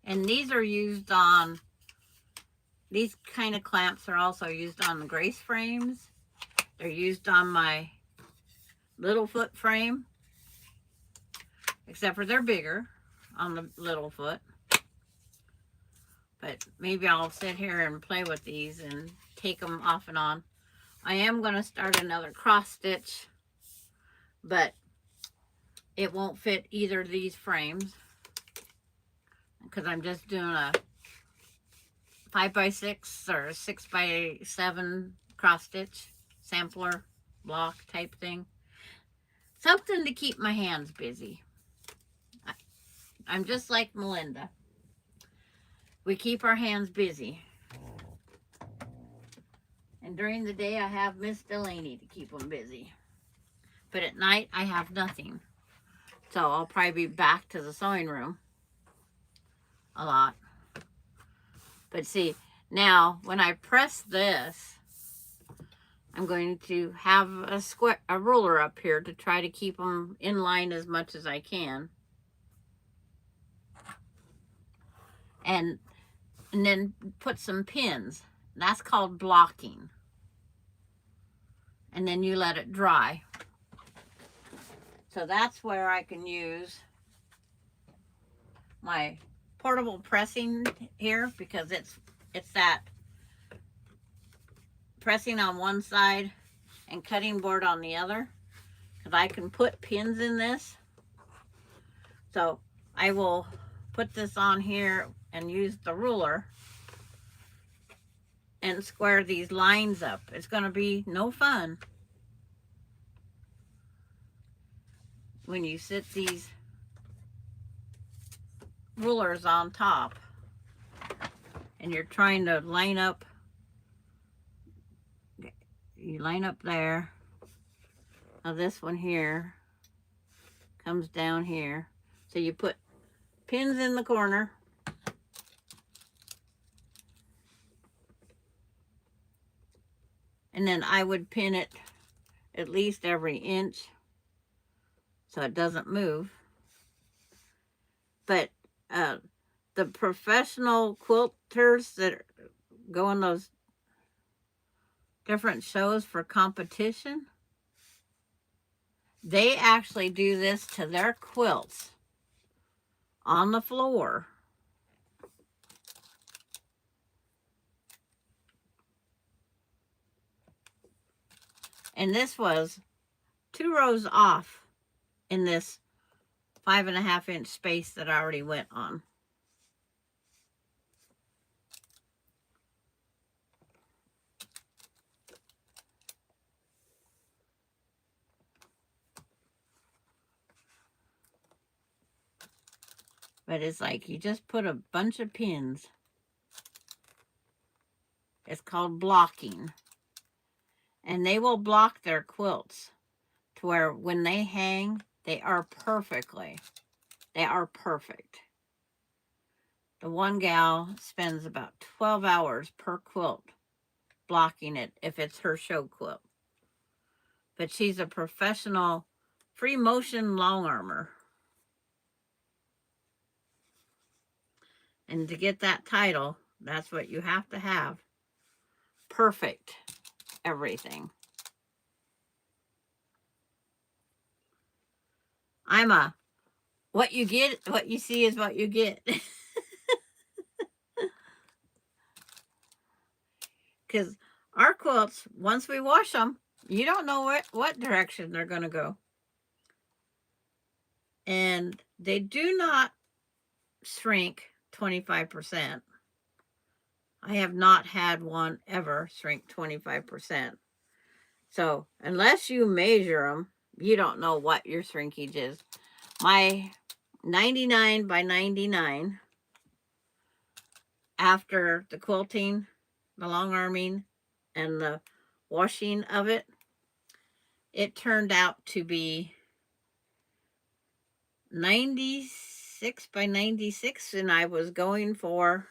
And these are used on, these kind of clamps are also used on the Grace frames. They're used on my little foot frame. Except for they're bigger on the little foot. But maybe I'll sit here and play with these and take them off and on. I am going to start another cross stitch. But it won't fit either of these frames. Because I'm just doing a 5x6 or 6x7 cross stitch sampler block type thing. Something to keep my hands busy. I'm just like Melinda. We keep our hands busy. And during the day I have Miss Delaney to keep them busy. But at night I have nothing. So I'll probably be back to the sewing room a lot. But see, now when I press this, I'm going to have a ruler up here to try to keep them in line as much as I can. And then put some pins. That's called blocking. And then you let it dry. So that's where I can use my portable pressing here, because it's that pressing on one side and cutting board on the other. Because I can put pins in this. So I will put this on here and use the ruler and square these lines up. It's going to be no fun when you sit these rulers on top and you're trying to line up. You line up there. Now this one here comes down here. So you put pins in the corner. And then I would pin it at least every inch so it doesn't move. But the professional quilters that go on those different shows for competition, they actually do this to their quilts on the floor. And this was 2 rows off in this 5.5 inch space that I already went on. But it's like you just put a bunch of pins. It's called blocking. And they will block their quilts to where when they hang, they are perfect. The one gal spends about 12 hours per quilt blocking it if it's her show quilt. But she's a professional free motion long armor. And to get that title, that's what you have to have. Perfect everything. I'm a what you get, what you see is what you get. Because our quilts, once we wash them, you don't know what direction they're going to go. and they do not shrink 25%. I have not had one ever shrink 25%. So unless you measure them, you don't know what your shrinkage is. My 99 by 99, after the quilting, the long arming, and the washing of it, it turned out to be 96 by 96, and I was going for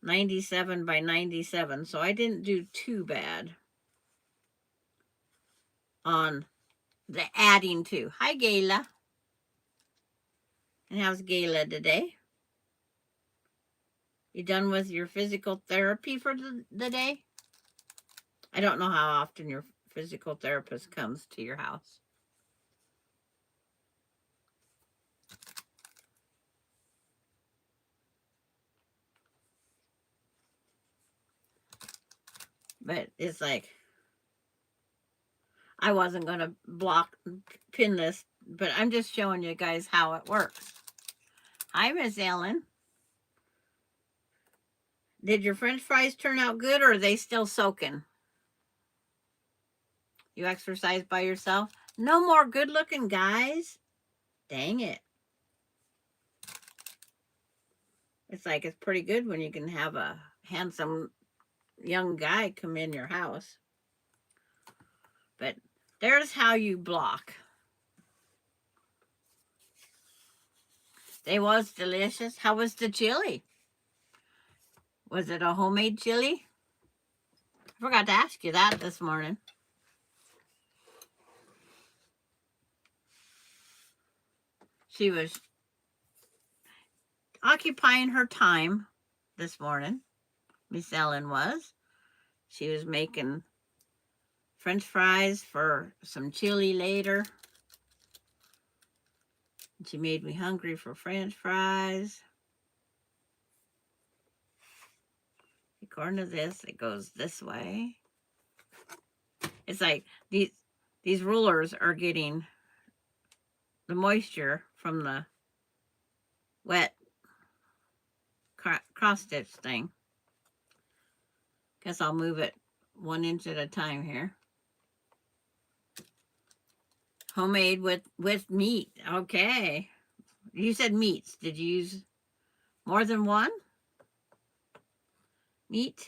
97 by 97, so I didn't do too bad on the adding to. Hi, Gayla. And how's Gayla today? You done with your physical therapy for the day? I don't know how often your physical therapist comes to your house. But it's like, I wasn't going to pin this, but I'm just showing you guys how it works. Hi, Miss Ellen. Did your French fries turn out good, or are they still soaking? You exercise by yourself? No more good looking guys. Dang it. It's like, it's pretty good when you can have a handsome young guy come in your house. But there's how you block. They was delicious. How was the chili? Was it a homemade chili? I forgot to ask you that this morning. She was occupying her time this morning. Miss Ellen was. She was making French fries for some chili later. She made me hungry for French fries. According to this, it goes this way. It's like these rulers are getting the moisture from the wet cross stitch thing. Guess I'll move it 1 inch at a time here. Homemade with meat. Okay. You said meats. Did you use more than one meat?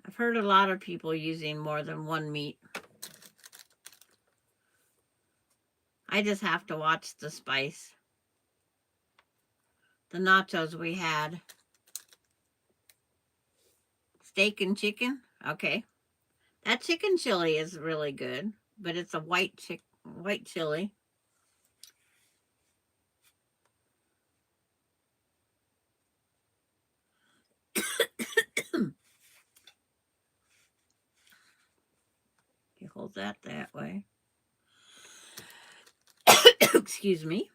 I've heard a lot of people using more than one meat. I just have to watch the spice. The nachos we had. Steak and chicken. Okay. That chicken chili is really good, but it's a white chili. You hold that way. Excuse me.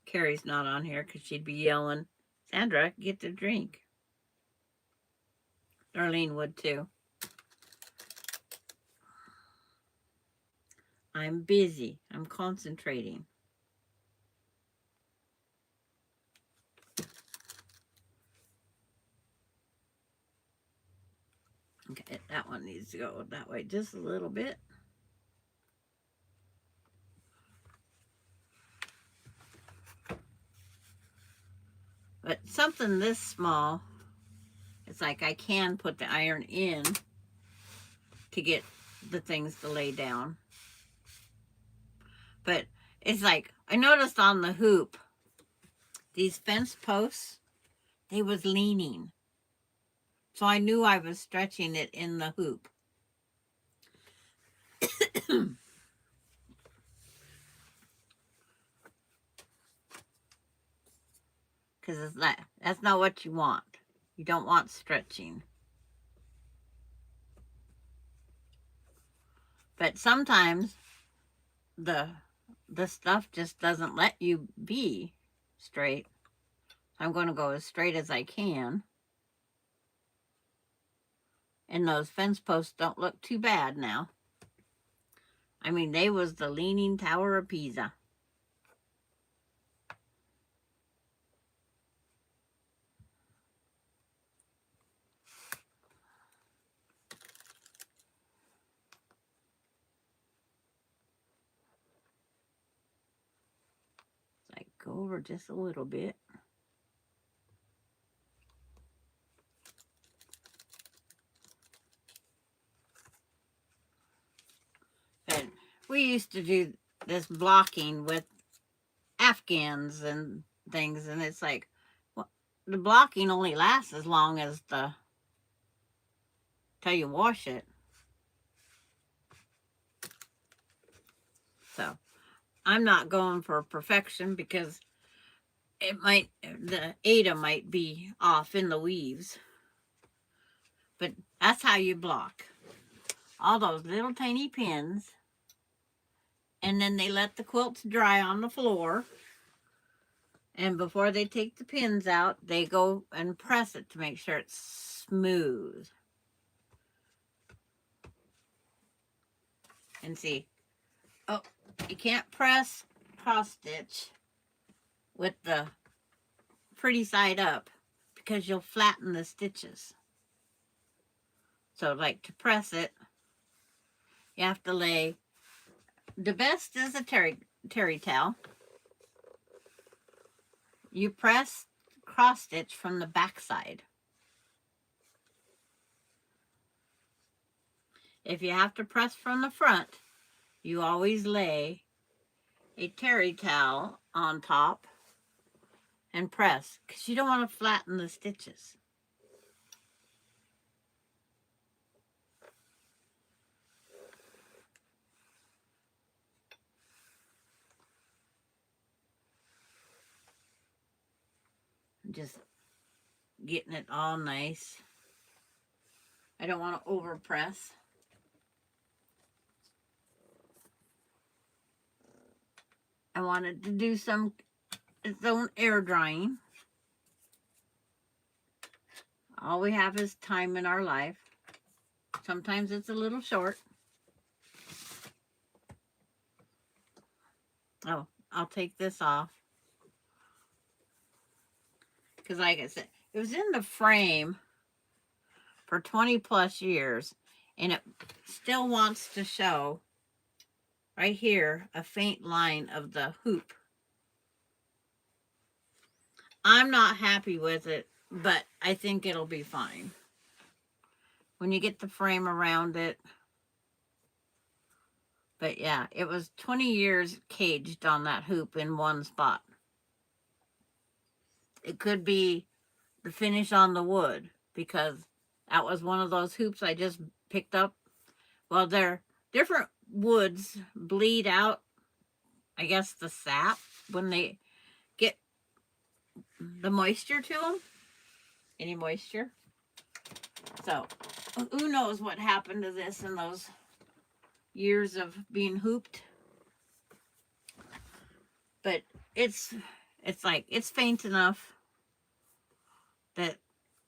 Carrie's not on here because she'd be yelling, Sandra, get the drink. Darlene would too. I'm busy. I'm concentrating. Okay, that one needs to go that way just a little bit. But something this small, it's like I can put the iron in to get the things to lay down. But it's like, I noticed on the hoop, these fence posts, they was leaning. So I knew I was stretching it in the hoop. Because that's not what you want. You don't want stretching. But sometimes the stuff just doesn't let you be straight. I'm going to go as straight as I can. And those fence posts don't look too bad now. I mean, they was the Leaning Tower of Pisa. So I go over just a little bit. But we used to do this blocking with Afghans and things, and it's like, well, the blocking only lasts as long as till you wash it. So I'm not going for perfection because the Ada might be off in the weaves. But that's how you block. All those little tiny pins. And then they let the quilts dry on the floor. And before they take the pins out, they go and press it to make sure it's smooth. And see, oh, you can't press cross stitch with the pretty side up because you'll flatten the stitches. So like to press it, you have to lay, the best is a terry towel. You press cross stitch from the back side. If you have to press from the front, you always lay a terry towel on top and press because you don't want to flatten the stitches. Just getting it all nice. I don't want to over press. I wanted to do its own air drying. All we have is time in our life. Sometimes it's a little short. Oh, I'll take this off. Because like I said, it was in the frame for 20 plus years. And it still wants to show right here a faint line of the hoop. I'm not happy with it, but I think it'll be fine. When you get the frame around it. But yeah, it was 20 years caged on that hoop in one spot. It could be the finish on the wood because that was one of those hoops I just picked up. Well, they're different woods bleed out, I guess, the sap when they get the moisture to them. Any moisture. So who knows what happened to this in those years of being hooped. But it's like, it's faint enough that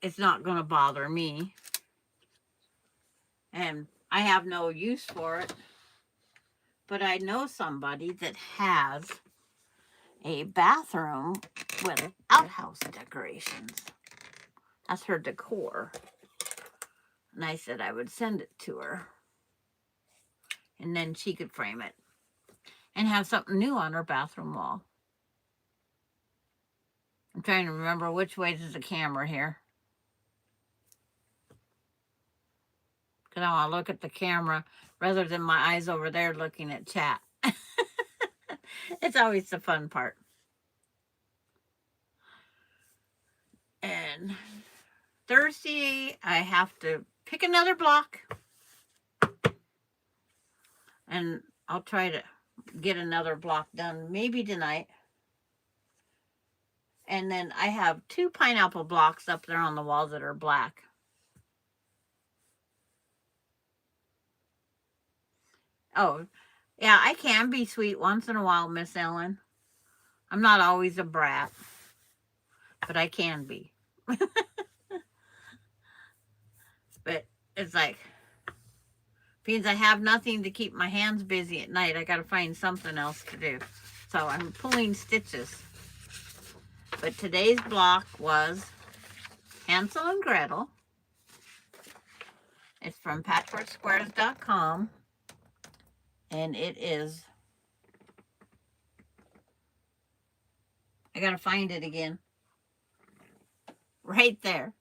it's not going to bother me. And I have no use for it. But I know somebody that has a bathroom with outhouse decorations. That's her decor. And I said I would send it to her. And then she could frame it. And have something new on her bathroom wall. I'm trying to remember which way is the camera here. Because I want to look at the camera rather than my eyes over there looking at chat. It's always the fun part. And Thursday, I have to pick another block. And I'll try to get another block done maybe tonight. And then I have 2 pineapple blocks up there on the wall that are black. Oh, yeah, I can be sweet once in a while, Miss Ellen. I'm not always a brat, but I can be. But it's like, means I have nothing to keep my hands busy at night. I got to find something else to do. So I'm pulling stitches. But today's block was Hansel and Gretel. It's from patchworksquares.com. And it is, I got to find it again. Right there.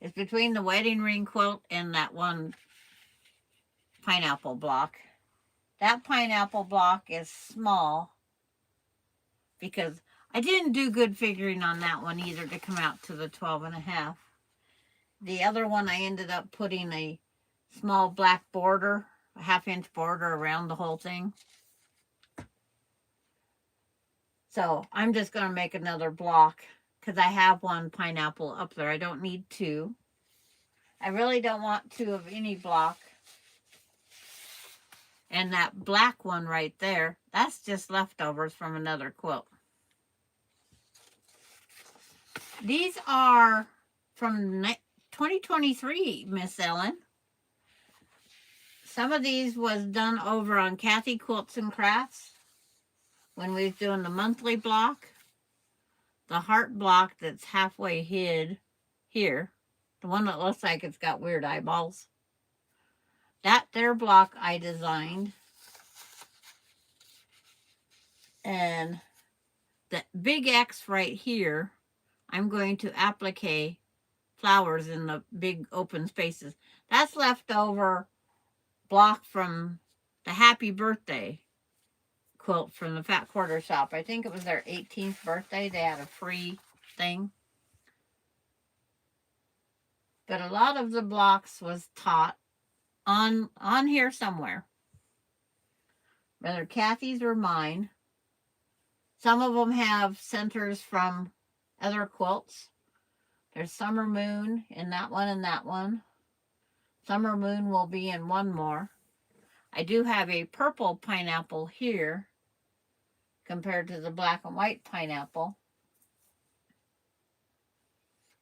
It's between the wedding ring quilt and that one pineapple block. That pineapple block is small because I didn't do good figuring on that one either to come out to the 12.5. The other one I ended up putting a small black border, a 1/2 inch border around the whole thing. So I'm just going to make another block because I have one pineapple up there. I don't need two. I really don't want two of any block. And that black one right there, that's just leftovers from another quilt. These are from 2023, Miss Ellen. Some of these was done over on Kathy Quilts and Crafts when we was doing the monthly block. The heart block that's halfway hid here, the one that looks like it's got weird eyeballs. That there block I designed. And the big X right here, I'm going to applique flowers in the big open spaces. That's leftover block from the Happy Birthday quilt from the Fat Quarter Shop. I think it was their 18th birthday. They had a free thing. But a lot of the blocks was taught on here somewhere. Whether Kathy's or mine. Some of them have centers from other quilts. There's Summer Moon in that one and that one. Summer Moon will be in one more. I do have a purple pineapple here compared to the black and white pineapple.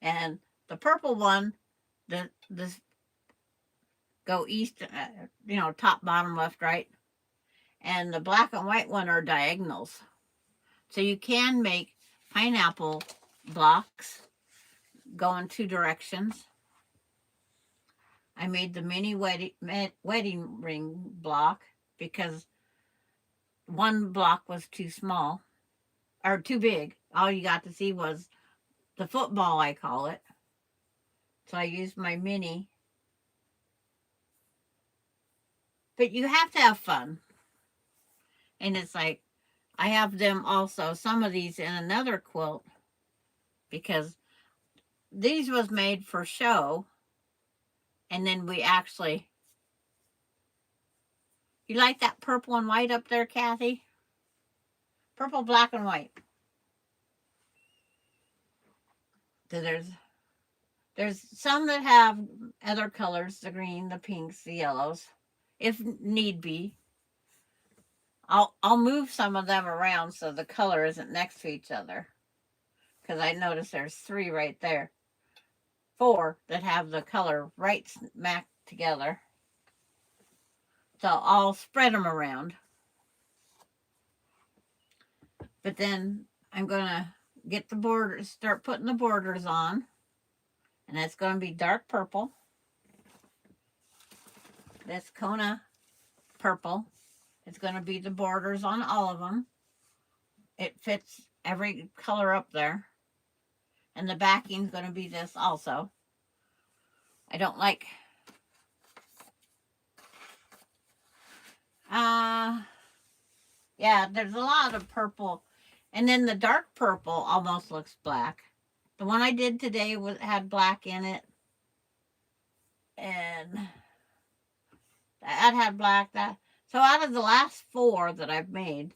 And the purple one, this go east, top, bottom, left, right. And the black and white one are diagonals. So you can make pineapple blocks go in two directions. I made the mini wedding ring block because one block was too small or too big. All you got to see was the football, I call it. So I used my mini. But you have to have fun. And it's like, I have them also, some of these in another quilt because these was made for show. And then we actually, you like that purple and white up there, Kathy? Purple, black, and white. So there's some that have other colors, the green, the pinks, the yellows, if need be. I'll move some of them around so the color isn't next to each other. Because I notice there's 3 right there. 4 that have the color right smack together. So I'll spread them around. But then I'm going to get the borders, start putting the borders on. And that's going to be dark purple. That's Kona purple. It's going to be the borders on all of them. It fits every color up there. And the backing is going to be this also. I don't like... yeah, there's a lot of purple. And then the dark purple almost looks black. The one I did today had black in it. And that had black. So out of the last 4 that I've made,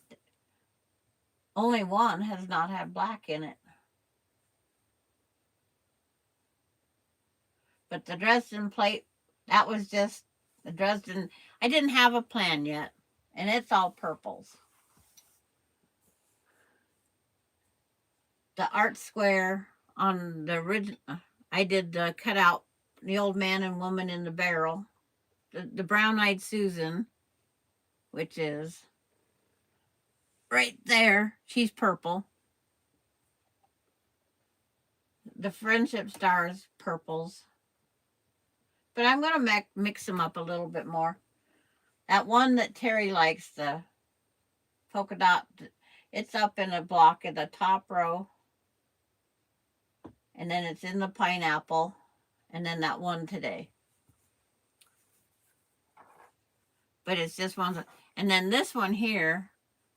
only one has not had black in it. But the Dresden plate, that was just the Dresden. I didn't have a plan yet. And it's all purples. The art square on the original, I did the cutout the old man and woman in the barrel. The brown-eyed Susan, which is right there. She's purple. The friendship stars purples. But I'm going to mix them up a little bit more. That one that Terry likes, the polka dot, it's up in a block in the top row. And then it's in the pineapple. And then that one today. But it's just one. And then this one here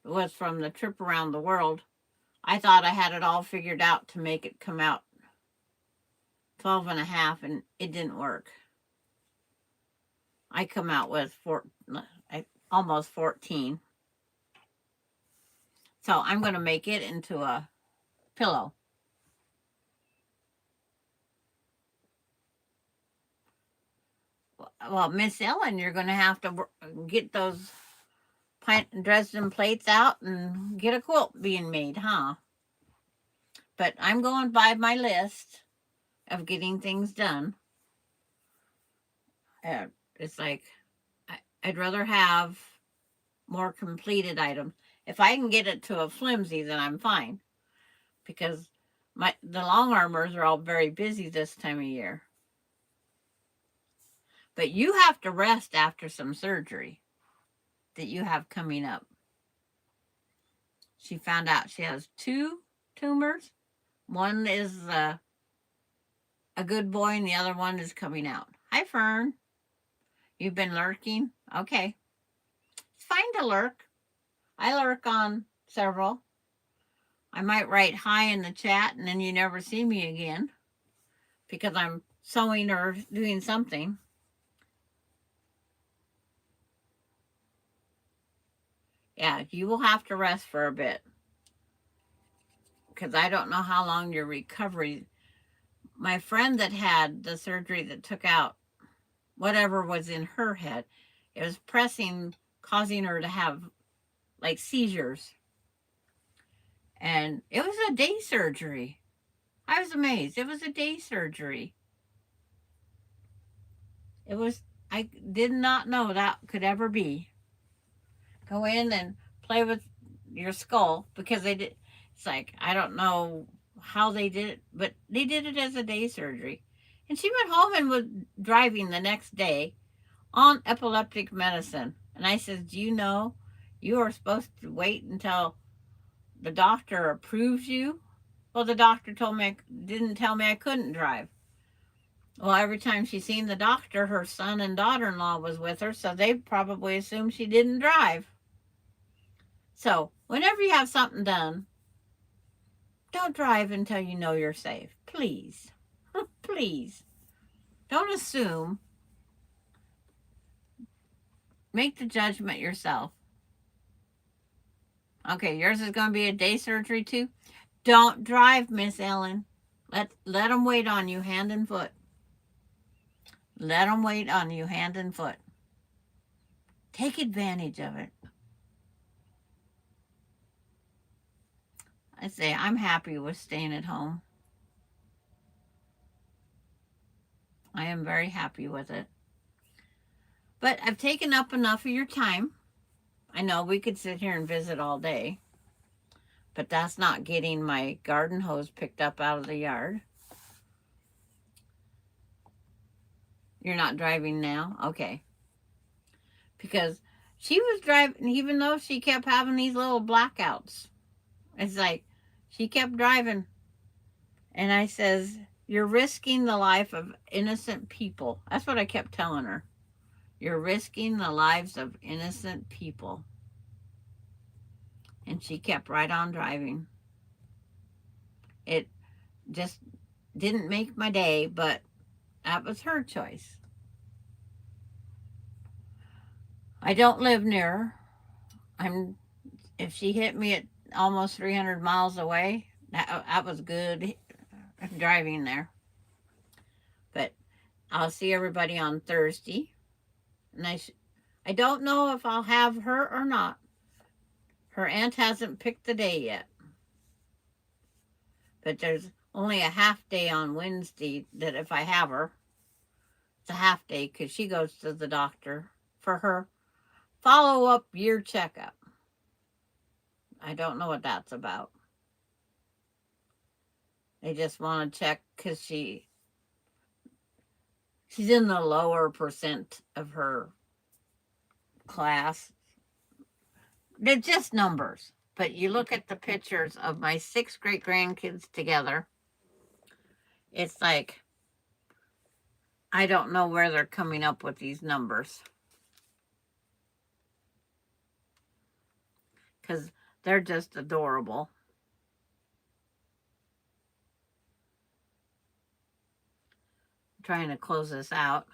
was from the trip around the world. I thought I had it all figured out to make it come out 12 and a half, and it didn't work. I come out with almost 14. So I'm going to make it into a pillow. Well, Miss Ellen, you're going to have to get those Dresden plates out and get a quilt being made, huh? But I'm going by my list of getting things done. It's like I'd rather have more completed items. If I can get it to a flimsy, then I'm fine. Because the long armors are all very busy this time of year. But you have to rest after some surgery that you have coming up. She found out she has 2 tumors. One is a good boy and the other one is coming out. Hi, Fern. You've been lurking? Okay. It's fine to lurk. I lurk on several. I might write hi in the chat and then you never see me again because I'm sewing or doing something. Yeah, you will have to rest for a bit because I don't know how long your recovery. My friend that had the surgery that took out whatever was in her head, it was pressing, causing her to have like seizures. And it was a day surgery. I was amazed. It was a day surgery. I did not know that could ever be. Go in and play with your skull because they did. It's like, I don't know how they did it, but they did it as a day surgery. And she went home and was driving the next day on epileptic medicine. And I said, do you know you are supposed to wait until the doctor approves you? Well, the doctor didn't tell me I couldn't drive. Well, every time she seen the doctor, her son and daughter-in-law was with her, so they probably assumed she didn't drive. So, whenever you have something done, don't drive until you know you're safe. Please. Please. Don't assume. Make the judgment yourself. Okay, yours is going to be a day surgery too? Don't drive, Miss Ellen. Let them wait on you hand and foot. Let them wait on you hand and foot. Take advantage of it. I say I'm happy with staying at home. I am very happy with it. But I've taken up enough of your time. I know we could sit here and visit all day, but that's not getting my garden hose picked up out of the yard. You're not driving now? Okay. Because she was driving, even though she kept having these little blackouts. It's like, she kept driving. And I says, you're risking the life of innocent people. That's what I kept telling her. You're risking the lives of innocent people. And she kept right on driving. It just didn't make my day, but that was her choice. I don't live near her. If she hit me at almost 300 miles away, that was good driving there. But I'll see everybody on Thursday. And I don't know if I'll have her or not. Her aunt hasn't picked the day yet. But there's only a half day on Wednesday that if I have her. a half day because she goes to the doctor for her follow-up year checkup. I don't know what that's about. They just want to check because she's in the lower percent of her class. They're just numbers. But you look at the pictures of my 6 great grandkids together, it's like, I don't know where they're coming up with these numbers. Because they're just adorable. I'm trying to close this out.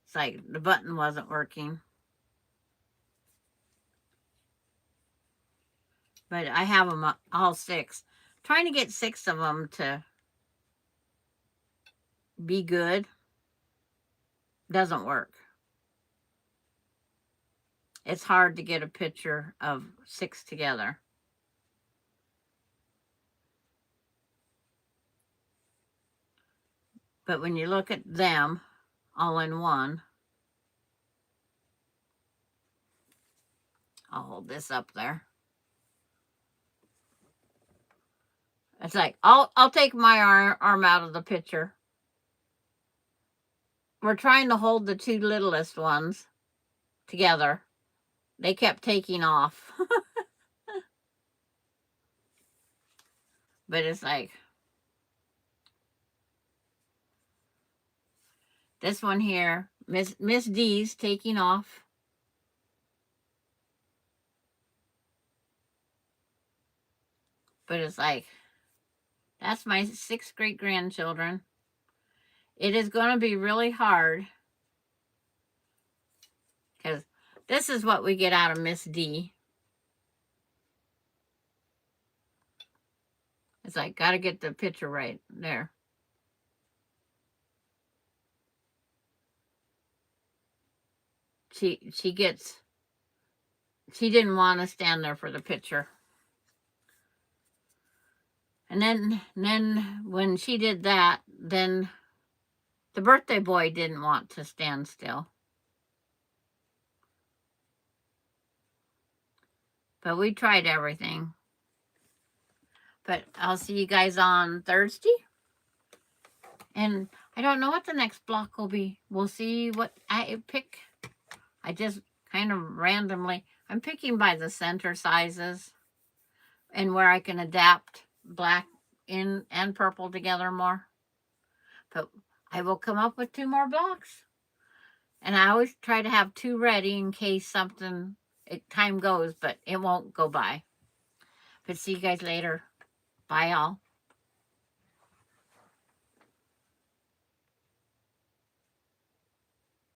It's like the button wasn't working. But I have them all 6. Trying to get 6 of them to be good doesn't work. It's hard to get a picture of 6 together. But when you look at them all in one, I'll hold this up there. It's like, I'll take my arm out of the picture. We're trying to hold the 2 littlest ones together. They kept taking off. But it's like, this one here, Miss D's taking off. But it's like, that's my 6 great grandchildren. It is going to be really hard because this is what we get out of Miss D. It's like, got to get the picture right there. She didn't want to stand there for the picture. And then when she did that, then the birthday boy didn't want to stand still. But we tried everything. But I'll see you guys on Thursday. And I don't know what the next block will be. We'll see what I pick. I just kind of randomly, I'm picking by the center sizes and where I can adapt black in and purple together more. But I will come up with 2 more blocks. And I always try to have 2 ready in case time goes, but it won't go by. But see you guys later. Bye, all.